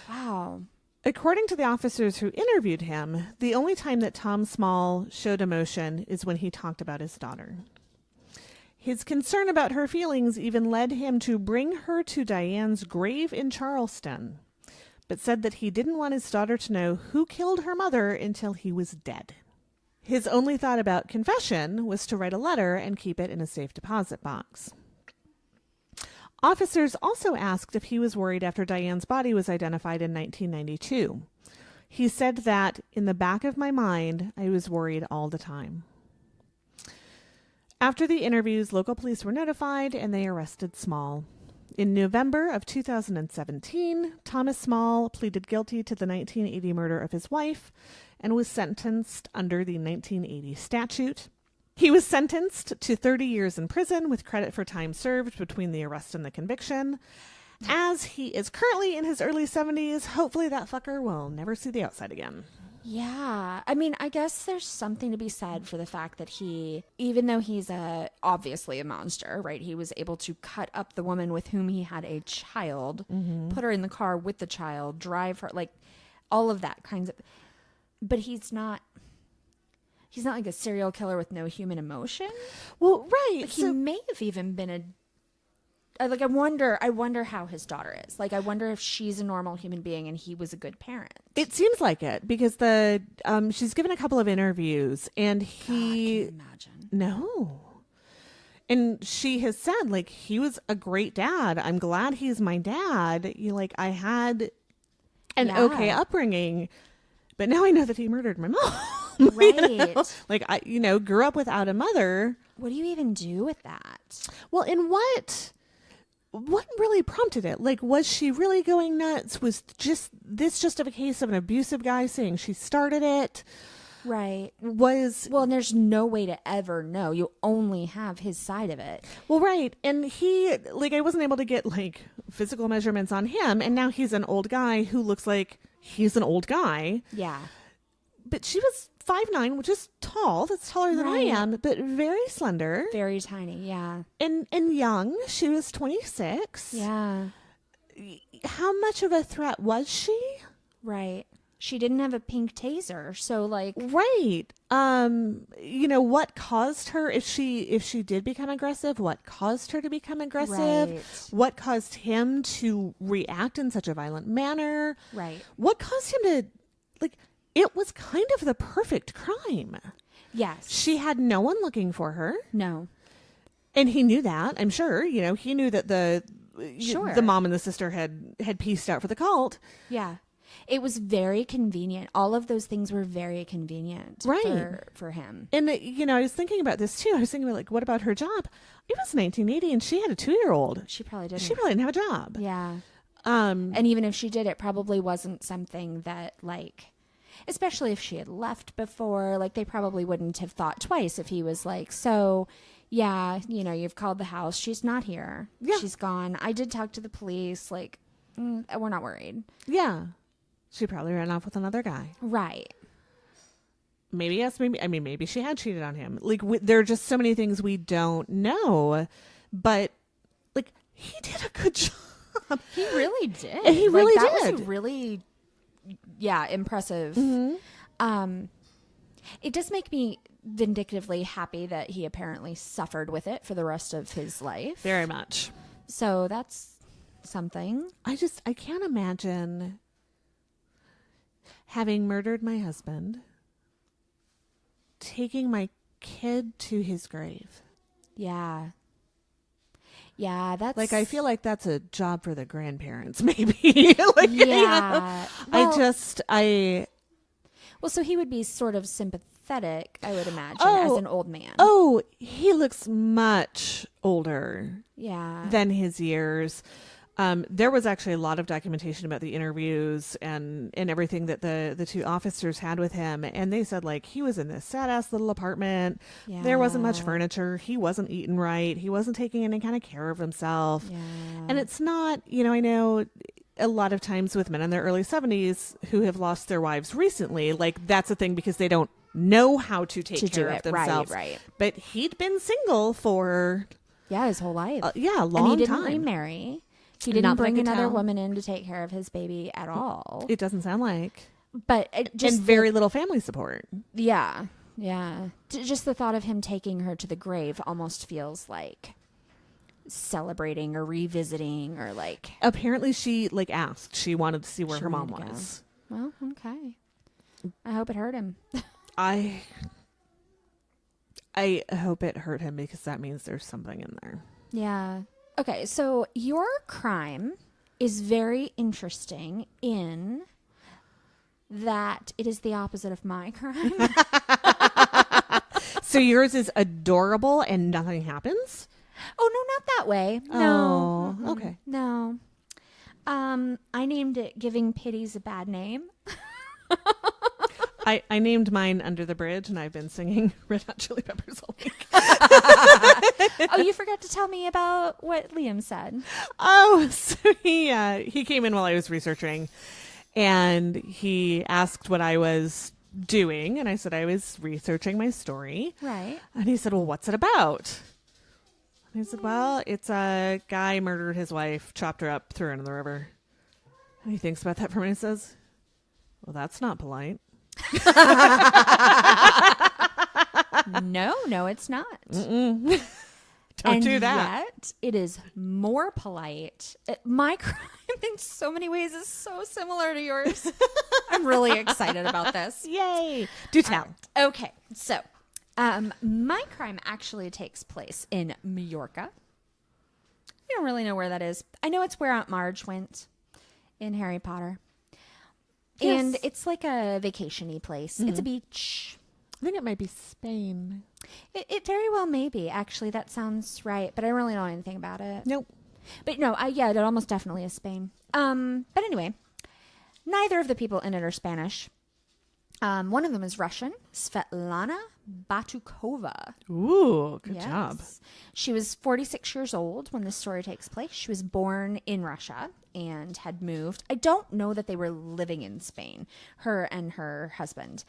Wow. According to the officers who interviewed him, the only time that Tom Small showed emotion is when he talked about his daughter. His concern about her feelings even led him to bring her to Diane's grave in Charleston, but said that he didn't want his daughter to know who killed her mother until he was dead. His only thought about confession was to write a letter and keep it in a safe deposit box. Officers also asked if he was worried after Diane's body was identified in 1992. He said that, in the back of my mind, I was worried all the time. After the interviews, local police were notified and they arrested Small. In November of 2017, Thomas Small pleaded guilty to the 1980 murder of his wife and was sentenced under the 1980 statute. He was sentenced to 30 years in prison with credit for time served between the arrest and the conviction. As he is currently in his early 70s, hopefully that fucker will never see the outside again. Yeah. I mean, I guess there's something to be said for the fact that he, even though he's obviously a monster, right? He was able to cut up the woman with whom he had a child, put her in the car with the child, drive her, like all of that kinds of, but he's not like a serial killer with no human emotion. Well, right. Like he may have even been I wonder how his daughter is. Like, I wonder if she's a normal human being and he was a good parent. It seems like it because she's given a couple of interviews and he. God, can you imagine? No. And she has said, like, he was a great dad. I'm glad he's my dad. I had an okay upbringing, but now I know that he murdered my mom. Right. Like, I grew up without a mother. What do you even do with that? Well, and what really prompted it? Like, was she really going nuts? Was just a case of an abusive guy saying she started it? Right. Well, and there's no way to ever know. You only have his side of it. Well, right. And I wasn't able to get, physical measurements on him. And now he's an old guy who looks like he's an old guy. Yeah. But she was 5'9", which is tall. That's taller than I am, but very slender. Very tiny, yeah. And young. She was 26. Yeah. How much of a threat was she? Right. She didn't have a pink taser, so Right. What caused her, if she did become aggressive, what caused her to become aggressive? Right. What caused him to react in such a violent manner? Right. What caused him to, it was kind of the perfect crime. Yes. She had no one looking for her. No. And he knew that, I'm sure. He knew that the mom and the sister had pieced out for the cult. Yeah. It was very convenient. All of those things were very convenient for him. And, I was thinking about this too. I was thinking about, what about her job? It was 1980 and she had a 2-year-old. She probably didn't. She probably didn't have a job. Yeah. And even if she did, it probably wasn't something that, especially if she had left before, they probably wouldn't have thought twice if he was so, yeah, you've called the house. She's not here. Yeah. She's gone. I did talk to the police. We're not worried. Yeah. She probably ran off with another guy. Right. Maybe yes, maybe she had cheated on him. There are just so many things we don't know. But, he did a good job. He really did. He really did. That was really, impressive. Mm-hmm. It does make me vindictively happy that he apparently suffered with it for the rest of his life. Very much. So that's something. I can't imagine having murdered my husband, taking my kid to his grave. Yeah. Yeah, that's... I feel like that's a job for the grandparents, maybe. Yeah. Well, so he would be sort of sympathetic, I would imagine, as an old man. Oh, he looks much older. Yeah. Than his years. There was actually a lot of documentation about the interviews and everything that the two officers had with him. And they said, like, he was in this sad-ass little apartment. Yeah. There wasn't much furniture. He wasn't eating right. He wasn't taking any kind of care of himself. Yeah. And it's not, I know a lot of times with men in their early 70s who have lost their wives recently, like, that's a thing because they don't know how to take care of themselves. Right. But he'd been single for... his whole life. a long time. And he didn't remarry. He didn't Not that I bring could another tell. woman in to take care of his baby at all. It doesn't sound like. But it just and very little family support. Yeah. Just the thought of him taking her to the grave almost feels like celebrating or revisiting or like... Apparently she asked. She wanted to see where She her mom wanted to was. Well, okay. I hope it hurt him. I hope it hurt him because that means there's something in there. Yeah. Okay, so your crime is very interesting in that it is the opposite of my crime. So yours is adorable and nothing happens? Oh, no, not that way. No. Oh, okay. No. I named it Giving Pity's a Bad Name. I named mine Under the Bridge, and I've been singing Red Hot Chili Peppers all week. Oh, you forgot to tell me about what Liam said. Oh, so he came in while I was researching, and he asked what I was doing, and I said I was researching my story. Right. And he said, well, what's it about? And I said, well, it's a guy murdered his wife, chopped her up, threw her into the river. And he thinks about that for a minute and says, well, that's not polite. No, it's not. Don't do that. Yet it is more polite. My crime in so many ways is so similar to yours. I'm really excited about this. Yay. Do tell. Okay, so my crime actually takes place in Majorca. I don't really know where that is. I know it's where Aunt Marge went in Harry Potter. Yes. And it's like a vacation-y place. It's a beach. I think it might be Spain. It very well may be. Actually, that sounds right. But I don't really know anything about it. Nope. But no, yeah, it almost definitely is Spain. But anyway, neither of the people in it are Spanish. One of them is Russian, Svetlana Batukova. Ooh, good Yes. job. She was 46 years old when this story takes place. She was born in Russia and had moved. I don't know that they were living in Spain, her and her husband.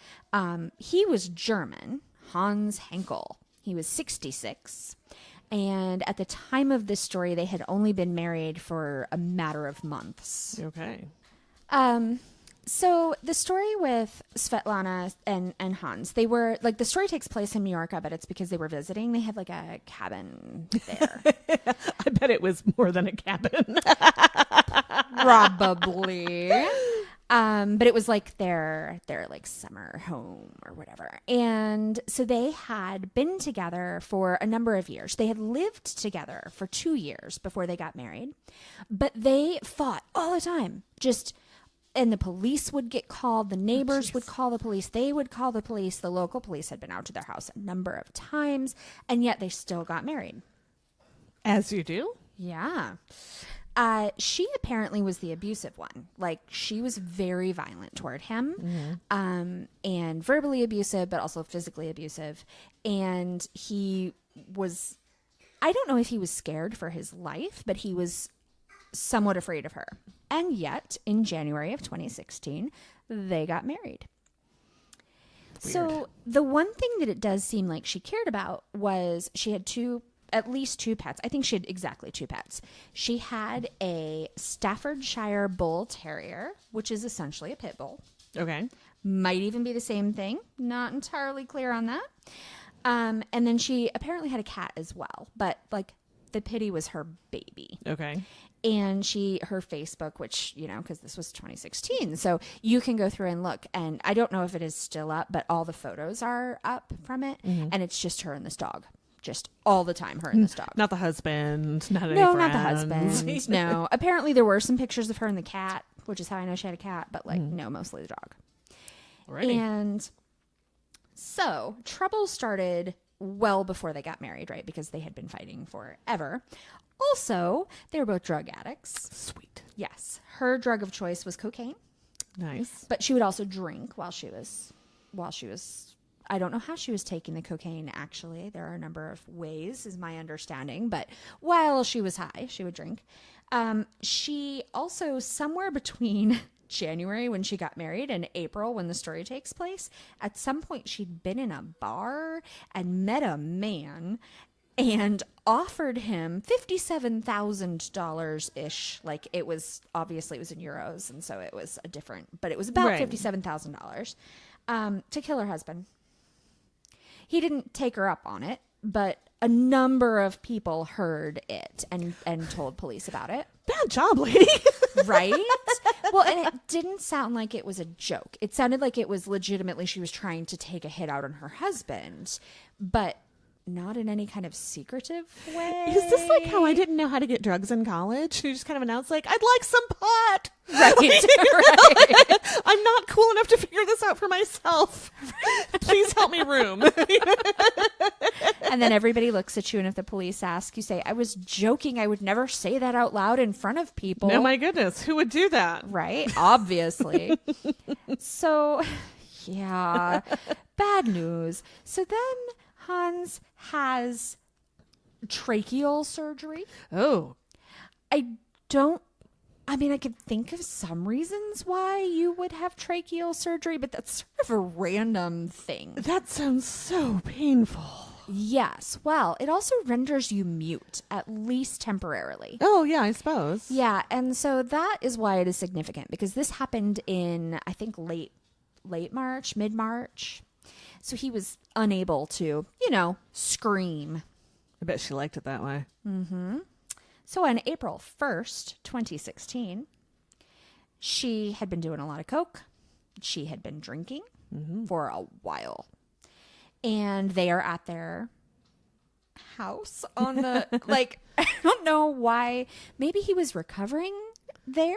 He was German, Hans Henkel. He was 66. And at the time of this story, they had only been married for a matter of months. Okay. So the story with Svetlana and Hans, they were like, the story takes place in Majorca, but it's because they were visiting. They had like a cabin there. I bet it was more than a cabin. Probably. But it was like their like summer home or whatever. And so they had been together for a number of years. They had lived together for 2 years before they got married, but they fought all the time. And the police would get called. The neighbors would call the police. They would call the police. The local police had been out to their house a number of times, and yet they still got married. As you do. Yeah. She apparently was the abusive one. Like, she was very violent toward him, and verbally abusive, but also physically abusive. And he was, I don't know if he was scared for his life, but he was somewhat afraid of her. And yet, in January of 2016, they got married. Weird. So the one thing that it does seem like she cared about was she had at least two pets. I think she had exactly two pets. She had a Staffordshire Bull Terrier, which is essentially a pit bull. Okay. Might even be the same thing. Not entirely clear on that. And then she apparently had a cat as well. But, like, the Pitty was her baby. Okay. And her Facebook, which, because this was 2016, so you can go through and look. And I don't know if it is still up, but all the photos are up from it. Mm-hmm. And it's just her and this dog. Just all the time, her and this dog. Not the husband. Not any No, friends. not the husband. No. Apparently there were some pictures of her and the cat, which is how I know she had a cat. But, no, mostly the dog. Alrighty. And so trouble started well before they got married, right? Because they had been fighting forever. Also, they were both drug addicts. Sweet. Yes. Her drug of choice was cocaine. Nice. But she would also drink while she was I don't know how she was taking the cocaine, actually. There are a number of ways, is my understanding. But while she was high, she would drink. She also, somewhere between January when she got married and April when the story takes place, at some point she'd been in a bar and met a man and offered him $57,000-ish. Like, it was, obviously it was in euros, and so it was but it was about $57,000 to kill her husband. He didn't take her up on it, but a number of people heard it and told police about it. Bad job, lady. Right? Well, and it didn't sound like it was a joke. It sounded like it was legitimately she was trying to take a hit out on her husband, but not in any kind of secretive way. Is this like how I didn't know how to get drugs in college? You just kind of announced, like, I'd like some pot. Right. Right. I'm not cool enough to figure this out for myself. Please help me room. And then everybody looks at you, and if the police ask, you say, I was joking. I would never say that out loud in front of people. Oh my goodness. Who would do that? Right? Obviously. So, yeah. Bad news. So then Hans has tracheal surgery. Oh. I could think of some reasons why you would have tracheal surgery, but that's sort of a random thing. That sounds so painful. Yes. Well, it also renders you mute, at least temporarily. Oh, yeah, I suppose. Yeah. And so that is why it is significant, because this happened in, I think, late March, mid-March. So he was unable to, scream. I bet she liked it that way. Mm-hmm. So on April 1st, 2016, she had been doing a lot of coke. She had been drinking for a while. And they are at their house on the, I don't know why. Maybe he was recovering there.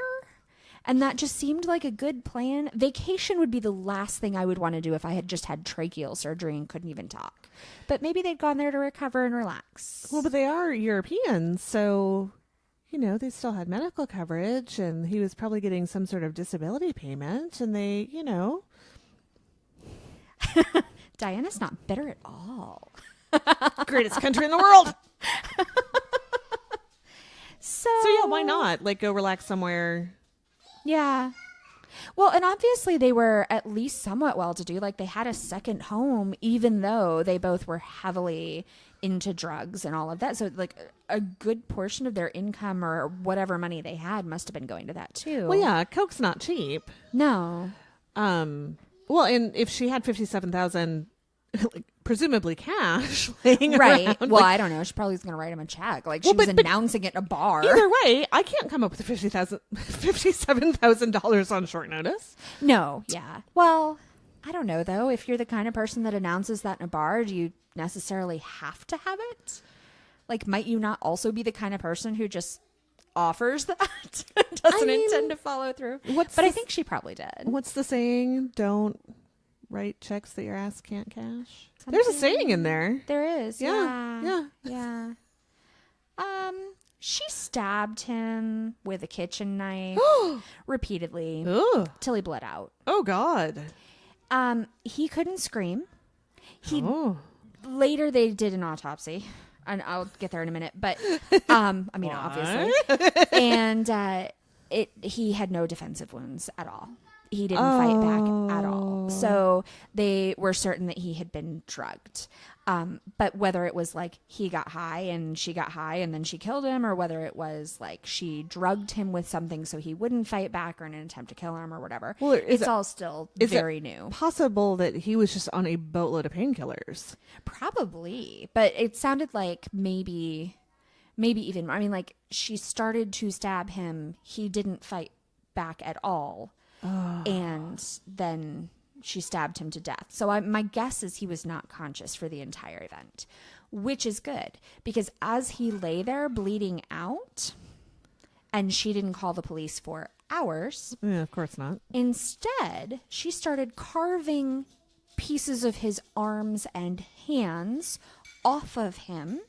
And that just seemed like a good plan. Vacation would be the last thing I would want to do if I had just had tracheal surgery and couldn't even talk. But maybe they'd gone there to recover and relax. Well, but they are Europeans, so, they still had medical coverage, and he was probably getting some sort of disability payment, and they, Diana's not bitter at all. Greatest country in the world. So yeah, why not? Like, go relax somewhere. Yeah. Well, and obviously they were at least somewhat well-to-do. Like, they had a second home, even though they both were heavily into drugs and all of that. So, like, a good portion of their income or whatever money they had must have been going to that, too. Well, yeah, coke's not cheap. No. Well, and if she had $57,000, like, presumably cash laying right. around. Well, I don't know. She probably was going to write him a check. Like, she was announcing it in a bar. Either way, I can't come up with $57,000 on short notice. No. Yeah. Well, I don't know, though. If you're the kind of person that announces that in a bar, do you necessarily have to have it? Like, might you not also be the kind of person who just offers that? Doesn't intend to follow through. But I think she probably did. What's the saying? Don't write checks that your ass can't cash. There's a saying in there. There is. Yeah. She stabbed him with a kitchen knife repeatedly till he bled out. Oh God. He couldn't scream. Later they did an autopsy, and I'll get there in a minute. But obviously, and he had no defensive wounds at all. He didn't fight back at all. So they were certain that he had been drugged. But whether it was like he got high and she got high and then she killed him, or whether it was like she drugged him with something so he wouldn't fight back or in an attempt to kill him or whatever, it's all still very new. Possible that he was just on a boatload of painkillers. Probably. But it sounded like maybe even, like, she started to stab him. He didn't fight back at all. And then she stabbed him to death. So my guess is he was not conscious for the entire event, which is good, because as he lay there bleeding out, and she didn't call the police for hours. Yeah, of course not. Instead, she started carving pieces of his arms and hands off of him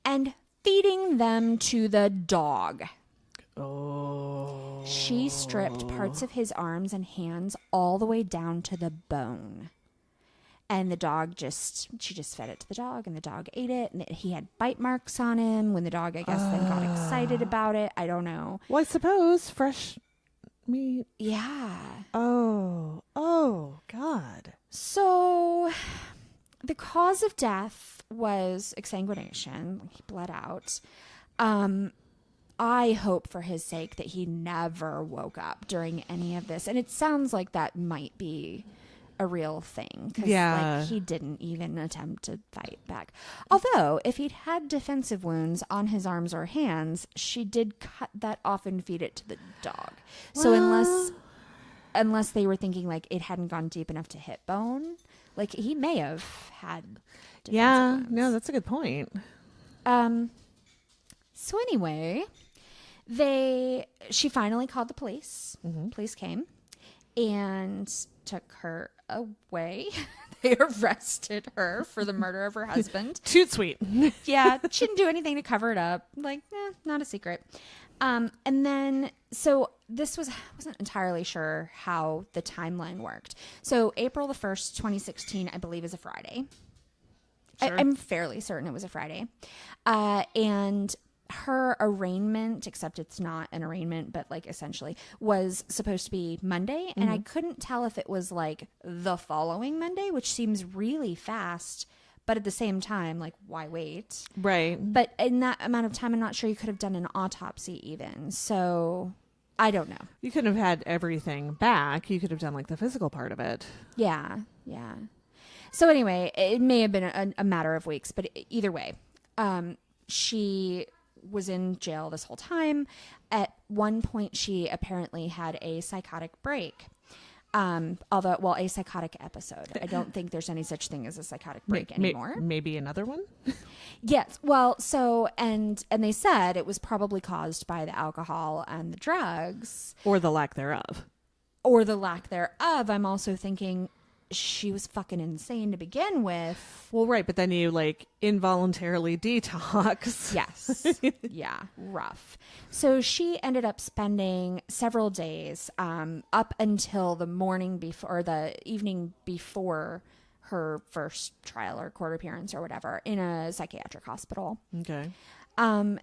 and feeding them to the dog. Oh. She stripped parts of his arms and hands all the way down to the bone. And the dog she just fed it to the dog, and the dog ate it. And he had bite marks on him when the dog, I guess, then got excited about it. I don't know. Well, I suppose fresh meat. Yeah. Oh, God. So the cause of death was exsanguination. He bled out. I hope for his sake that he never woke up during any of this. And it sounds like that might be a real thing. Yeah. Like, he didn't even attempt to fight back. Although, if he'd had defensive wounds on his arms or hands, she did cut that off and feed it to the dog. So unless they were thinking like it hadn't gone deep enough to hit bone, like he may have had defensive wounds. No, that's a good point. So anyway, she finally called the police. Mm-hmm. Police came and took her away. They arrested her for the murder of her husband. Toot sweet. Yeah, she didn't do anything to cover it up. Like, not a secret. And then, so this wasn't entirely sure how the timeline worked. So April the 1st, 2016, I believe is a Friday. Sure. I'm fairly certain it was a Friday. And her arraignment, except it's not an arraignment, but like essentially was supposed to be Monday. Mm-hmm. And I couldn't tell if it was like the following Monday, which seems really fast. But at the same time, like, why wait? Right. But in that amount of time, I'm not sure you could have done an autopsy even. So I don't know. You couldn't have had everything back. You could have done like the physical part of it. Yeah. Yeah. So anyway, it may have been a matter of weeks, but either way, she was in jail this whole time. At one point, she apparently had a psychotic break. A psychotic episode. I don't think there's any such thing as a psychotic break anymore. Maybe another one? Yes. Well, so, and they said it was probably caused by the alcohol and the drugs. Or the lack thereof. I'm also thinking she was fucking insane to begin with. Well, right. But then you like involuntarily detox. Yes. Yeah. Rough. So she ended up spending several days up until the morning before, or the evening before her first trial or court appearance or whatever, in a psychiatric hospital. Okay.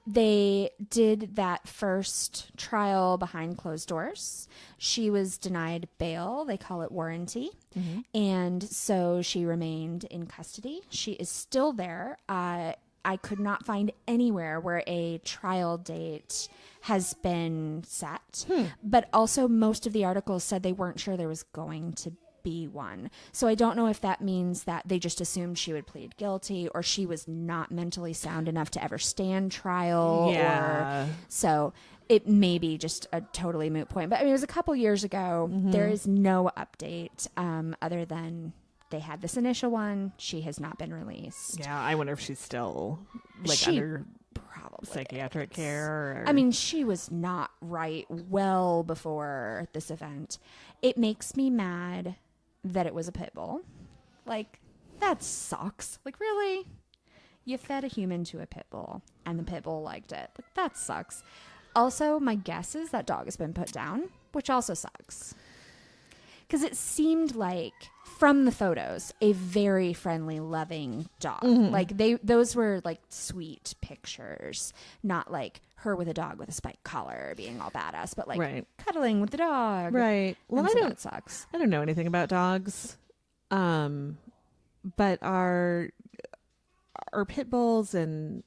They did that first trial behind closed doors. She was denied bail. They call it warranty. Mm-hmm. And so she remained in custody. She is still there. I could not find anywhere where a trial date has been set. But also most of the articles said they weren't sure there was going to be one. So I don't know if that means that they just assumed she would plead guilty, or she was not mentally sound enough to ever stand trial. Yeah. So it may be just a totally moot point. But I mean, it was a couple years ago. Mm-hmm. There is no update other than they had this initial one. She has not been released. Yeah, I wonder if she's still under probably psychiatric care. I mean, she was not right well before this event. It makes me mad that it was a pit bull. Like, that sucks. Like, really? You fed a human to a pit bull and the pit bull liked it. Like, that sucks. Also, my guess is that dog has been put down, which also sucks. Because it seemed like, from the photos, a very friendly, loving dog. Mm-hmm. Like, those were like sweet pictures, not like her with a dog with a spiked collar being all badass, but like cuddling with the dog. Right. Well, that sucks. I don't know anything about dogs. But our pit bulls, and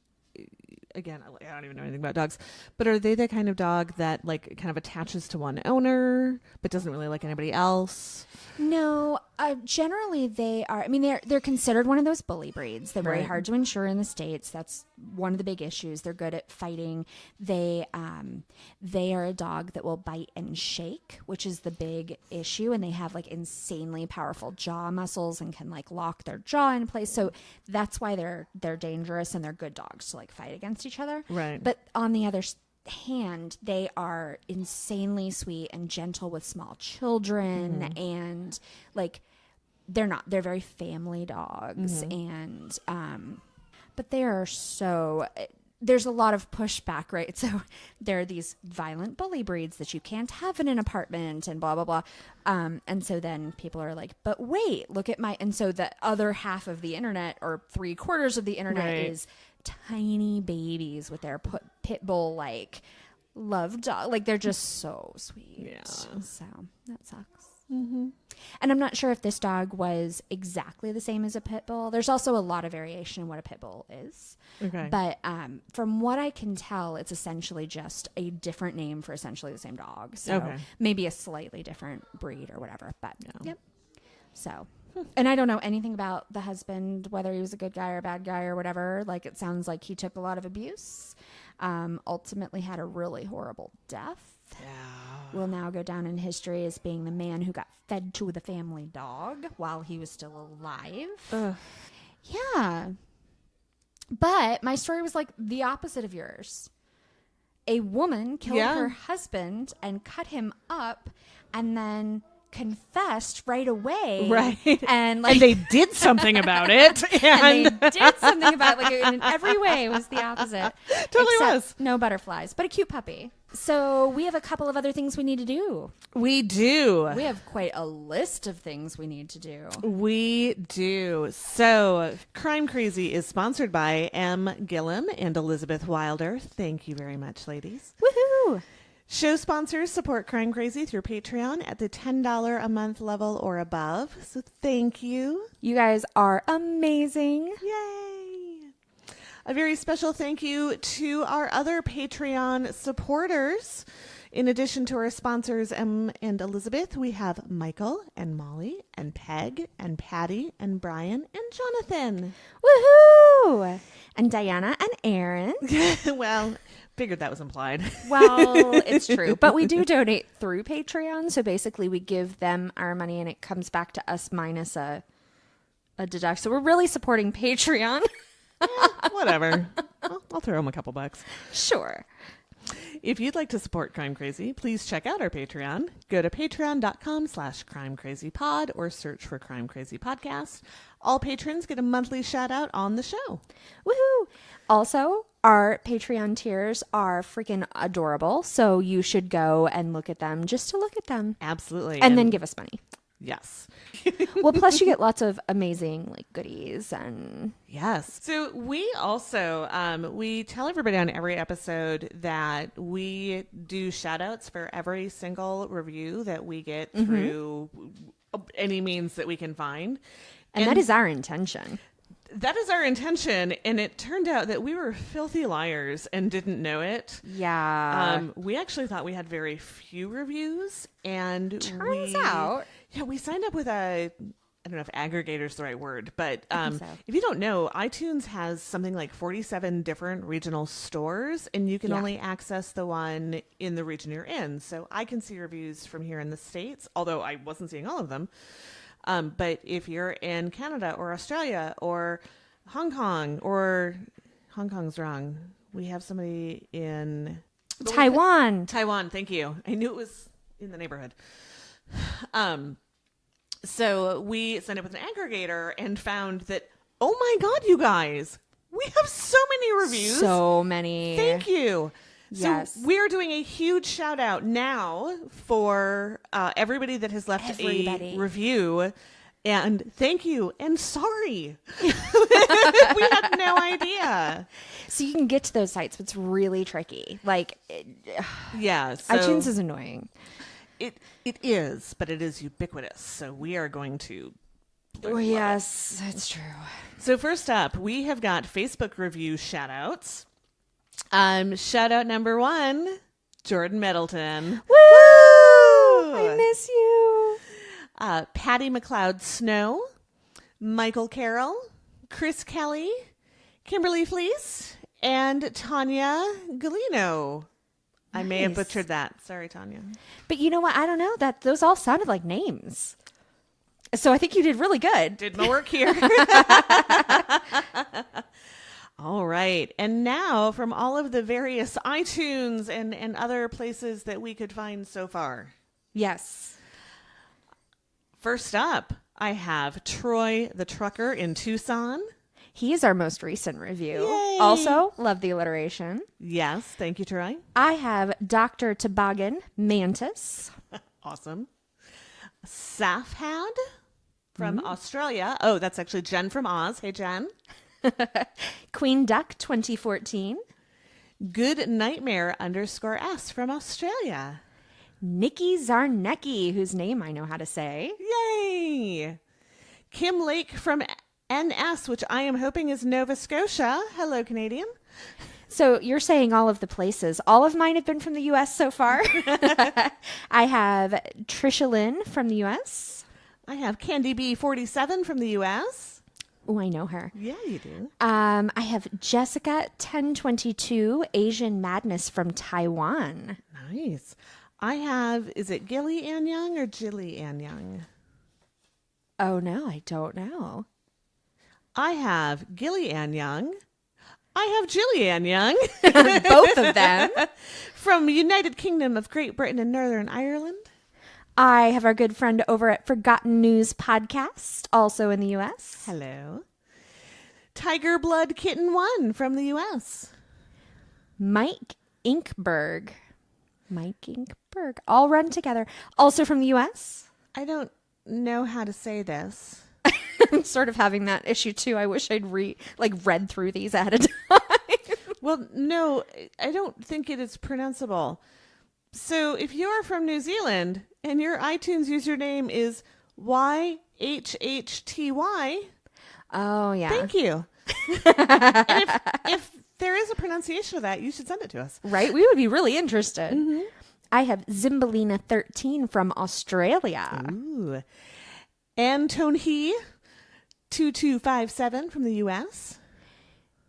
again, I don't even know anything about dogs, but are they the kind of dog that like kind of attaches to one owner but doesn't really like anybody else? No, generally they are. I mean, they're considered one of those bully breeds. They're very hard to insure in the States. That's one of the big issues. They're good at fighting. They are a dog that will bite and shake, which is the big issue. And they have like insanely powerful jaw muscles and can like lock their jaw in place. So that's why they're dangerous, and they're good dogs to like fight against each other. Right. But on the other hand, they are insanely sweet and gentle with small children, and like they're not. They're very family dogs, and but they are so. There's a lot of pushback, right? So there are these violent bully breeds that you can't have in an apartment and blah, blah, blah. And so then people are like, but wait, look at my... And so the other half of the internet, or 3/4 of the internet, is tiny babies with their pit bull, like, love dog. Like, they're just so sweet. Yeah. So that sucks. Mm-hmm. And I'm not sure if this dog was exactly the same as a pit bull. There's also a lot of variation in what a pit bull is. Okay. But from what I can tell, it's essentially just a different name for essentially the same dog. So maybe a slightly different breed or whatever. But yep. So, and I don't know anything about the husband, whether he was a good guy or a bad guy or whatever. Like, it sounds like he took a lot of abuse. Ultimately had a really horrible death. Yeah. Will now go down in history as being the man who got fed to the family dog while he was still alive. Yeah. But my story was like the opposite of yours. A woman killed her husband and cut him up and then confessed right away. Right. And like, and they did something about it. And they did something about it. Like, in every way it was the opposite. Totally except was. No butterflies, but a cute puppy. So we have a couple of other things we need to do. We do. We have quite a list of things we need to do. We do. So Crime Crazy is sponsored by M. Gillum and Elizabeth Wilder. Thank you very much, ladies. Woohoo! Show sponsors support Crime Crazy through Patreon at the $10 a month level or above. So thank you. You guys are amazing. Yay! A very special thank you to our other Patreon supporters. In addition to our sponsors, Em and Elizabeth, we have Michael and Molly and Peg and Patty and Brian and Jonathan. Woohoo! And Diana and Aaron. Well, figured that was implied. Well, it's true. But we do donate through Patreon. So basically we give them our money and it comes back to us minus a deduct. So we're really supporting Patreon. Whatever. I'll throw them a couple bucks. Sure. If you'd like to support Crime Crazy, please check out our Patreon. Go to patreon.com/crimecrazypod or search for Crime Crazy Podcast. All patrons get a monthly shout out on the show. Woohoo! Also, our Patreon tiers are freaking adorable. So you should go and look at them just to look at them. Absolutely. And then give us money. Yes. Well, plus you get lots of amazing like goodies and yes. So we also we tell everybody on every episode that we do shout outs for every single review that we get through any means that we can find. And that is our intention. That is our intention, and it turned out that we were filthy liars and didn't know it. Yeah. We actually thought we had very few reviews, and turns out. Yeah, we signed up with I don't know if aggregator is the right word, but so. If you don't know, iTunes has something like 47 different regional stores, and you can only access the one in the region you're in. So I can see reviews from here in the States, although I wasn't seeing all of them. But if you're in Canada or Australia or Hong Kong, or Hong Kong's wrong, we have somebody in Taiwan. Taiwan, thank you. I knew it was in the neighborhood. So we signed up with an aggregator and found that, oh my God, you guys, we have so many reviews. So many. Thank you. Yes. So we are doing a huge shout out now for everybody that has left a review. And thank you. And sorry. We had no idea. So you can get to those sites, but it's really tricky. Like, yeah. So iTunes is annoying. It is, but it is ubiquitous. So we are going to. Oh, yes, that's true. So first up, we have got Facebook review shout outs. Shout out number 1, Jordan Middleton. Woo! I miss you. Patty McLeod Snow, Michael Carroll, Chris Kelly, Kimberly Fleece, and Tanya Galino. I may have butchered that. Sorry, Tanya. But you know what? I don't know. Those all sounded like names. So I think you did really good. Did my work here. All right. And now from all of the various iTunes and other places that we could find so far. Yes. First up, I have Troy the Trucker in Tucson. He is our most recent review. Yay. Also, love the alliteration. Yes, thank you, Troy. I have Dr. Toboggan Mantis. Awesome. Safhad from Australia. Oh, that's actually Jen from Oz. Hey, Jen. Queen Duck 2014. Good Nightmare _S from Australia. Nikki Zarnecki, whose name I know how to say. Yay! Kim Lake from NS, which I am hoping is Nova Scotia. Hello, Canadian. So you're saying all of the places. All of mine have been from the U.S. so far. I have Trisha Lynn from the U.S. I have Candy B47 from the U.S. Oh, I know her. Yeah, you do. I have Jessica 1022 Asian Madness from Taiwan. Nice. I have, is it Gilly Ann Young or Jilly Ann Young? Oh, no, I don't know. I have Gilly Ann Young. I have Jilly Ann Young. Both of them. From United Kingdom of Great Britain and Northern Ireland. I have our good friend over at Forgotten News Podcast, also in the U.S. Hello. Tiger Blood Kitten 1 from the U.S. Mike Inkberg. Mike Inkberg. All run together. Also from the U.S. I don't know how to say this. I'm sort of having that issue too. I wish I'd read through these ahead of time. Well, no, I don't think it is pronounceable. So if you are from New Zealand and your iTunes username is YHHTY, Oh, yeah. thank you. And if there is a pronunciation of that, you should send it to us. Right? We would be really interested. Mm-hmm. I have Zimbalina 13 from Australia. Ooh. Anton He 2257 from the U.S.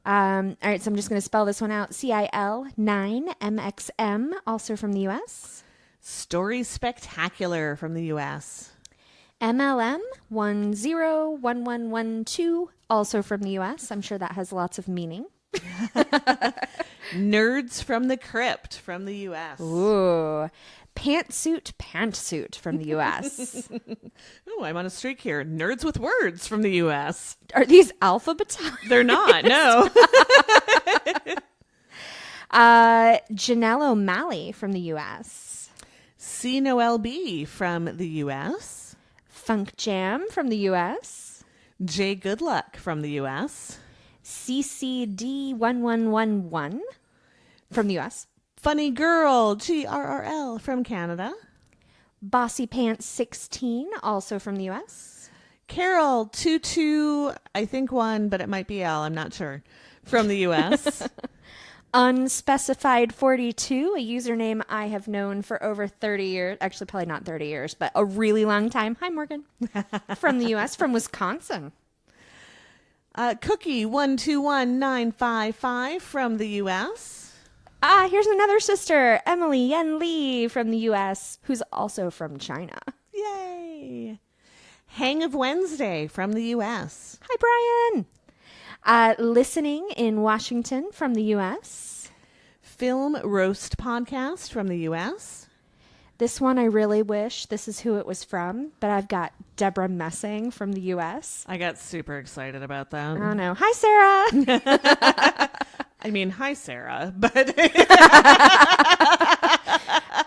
All right, so I'm just going to spell this one out. CIL9MXM, also from the U.S. Story Spectacular from the U.S. MLM 101112, also from the U.S. I'm sure that has lots of meaning. Nerds from the Crypt from the U.S. Ooh. Pantsuit from the U.S. Oh, I'm on a streak here. Nerds with Words from the U.S. Are these alphabetized? They're not, no. Janelle O'Malley from the U.S. C. Noel B. from the U.S. Funk Jam from the U.S. Jay Goodluck from the U.S. CCD1111 from the U.S. Funny Girl, GRRL from Canada. Bossy Pants 16, also from the U.S. Carol 22, I think 1, but it might be L, I'm not sure, from the U.S. Unspecified 42, a username I have known for over 30 years. Actually, probably not 30 years, but a really long time. Hi, Morgan. From the U.S., from Wisconsin. Cookie 121955 from the U.S. Here's another sister, Emily Yen Lee from the U.S., who's also from China. Yay! Hang of Wednesday from the U.S. Hi, Brian. Listening in Washington from the U.S. Film Roast Podcast from the U.S. This one I really wish this is who it was from, but I've got Deborah Messing from the U.S. I got super excited about that. Oh, no. Hi, Sarah. I mean, hi, Sarah, but...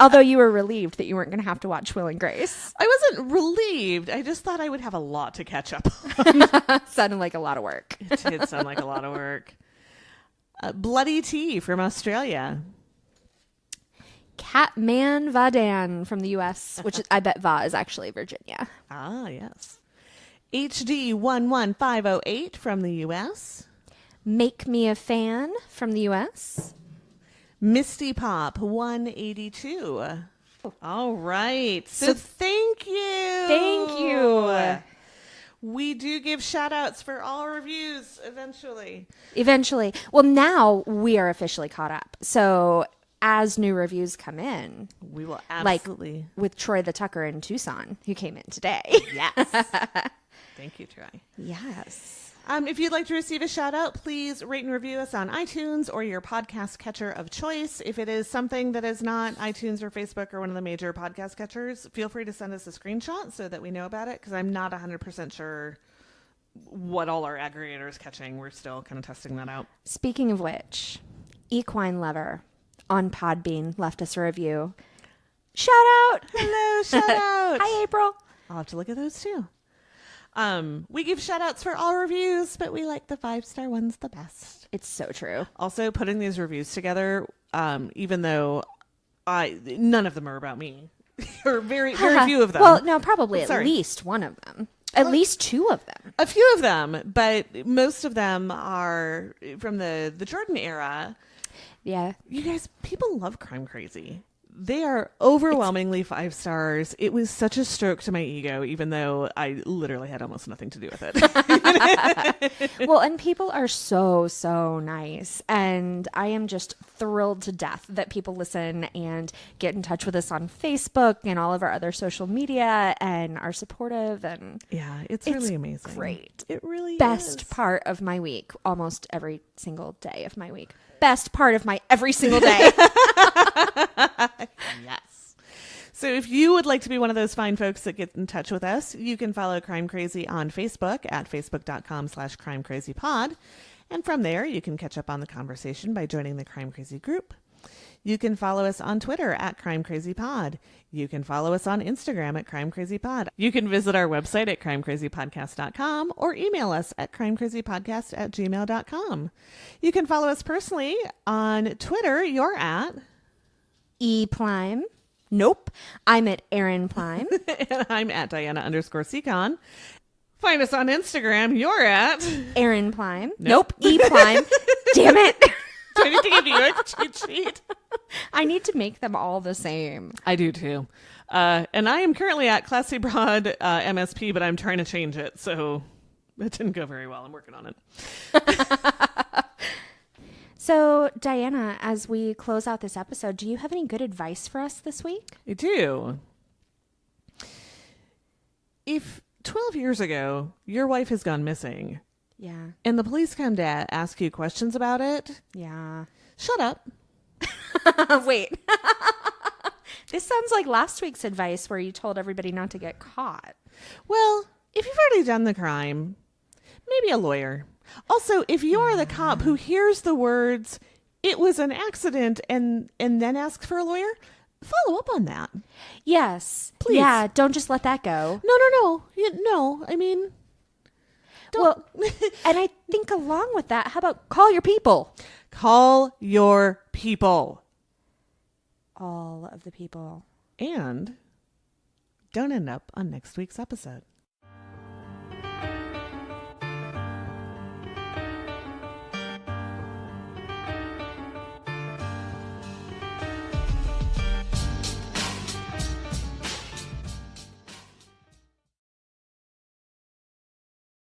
Although you were relieved that you weren't going to have to watch Will and Grace. I wasn't relieved. I just thought I would have a lot to catch up on. Sounded like a lot of work. It did sound like a lot of work. Bloody Tea from Australia. Catman Vadan from the U.S., which I bet Va is actually Virginia. Ah, yes. HD 11508 from the U.S. Make Me a Fan from the U.S. Misty Pop 182. All right. So thank you. Thank you. We do give shout outs for all reviews eventually. Eventually. Well, now we are officially caught up. So as new reviews come in, we will absolutely. Like with Troy the Tucker in Tucson, who came in today. Yes. Thank you, Troy. Yes. If you'd like to receive a shout out, please rate and review us on iTunes or your podcast catcher of choice. If it is something that is not iTunes or Facebook or one of the major podcast catchers, feel free to send us a screenshot so that we know about it, because I'm not 100% sure what all our aggregator is catching. We're still kind of testing that out. Speaking of which, Equine Lover on Podbean left us a review. Shout out! Hello, shout out! Hi, April. I'll have to look at those too. We give shout outs for all reviews, but we like the 5-star ones the best. It's so true. Also, putting these reviews together, even though none of them are about me, or very few of them. Well, no, probably at least one of them. At least two of them. A few of them, but most of them are from the Jordan era. Yeah. You guys, people love Crime Crazy. They are overwhelmingly 5 stars. It was such a stroke to my ego, even though I literally had almost nothing to do with it. Well, and people are so, so nice. And I am just thrilled to death that people listen and get in touch with us on Facebook and all of our other social media and are supportive. And yeah, it's really amazing. Great. It really Best part of my week, almost every single day of my week. Best part of my every single day. Yes. So if you would like to be one of those fine folks that get in touch with us, you can follow Crime Crazy on Facebook at facebook.com/crimecrazypod. And from there, you can catch up on the conversation by joining the Crime Crazy group. You can follow us on Twitter at Crime Crazy Pod. You can follow us on Instagram at Crime Crazy Pod. You can visit our website at crimecrazypodcast.com or email us at crimecrazypodcast@gmail.com. You can follow us personally on Twitter. You're at Plime. Nope. I'm at Erin Plime. And I'm at Diana_Secon. Find us on Instagram. You're at Erin Plime. Nope. Plime. Damn it. Do I need to give you a cheat sheet? I need to make them all the same. I do too. And I am currently at Classy Broad MSP, but I'm trying to change it. So it didn't go very well. I'm working on it. So, Diana, as we close out this episode, do you have any good advice for us this week? I do. If 12 years ago, your wife has gone missing, yeah, and the police come to ask you questions about it, yeah, shut up. Wait. This sounds like last week's advice where you told everybody not to get caught. Well, if you've already done the crime, maybe a lawyer. Also, if you're the cop who hears the words, "it was an accident," and then asks for a lawyer, follow up on that. Yes. Please. Yeah, don't just let that go. No. No, I mean... Well, and I think along with that, how about call your people? Call your people. All of the people. And don't end up on next week's episode.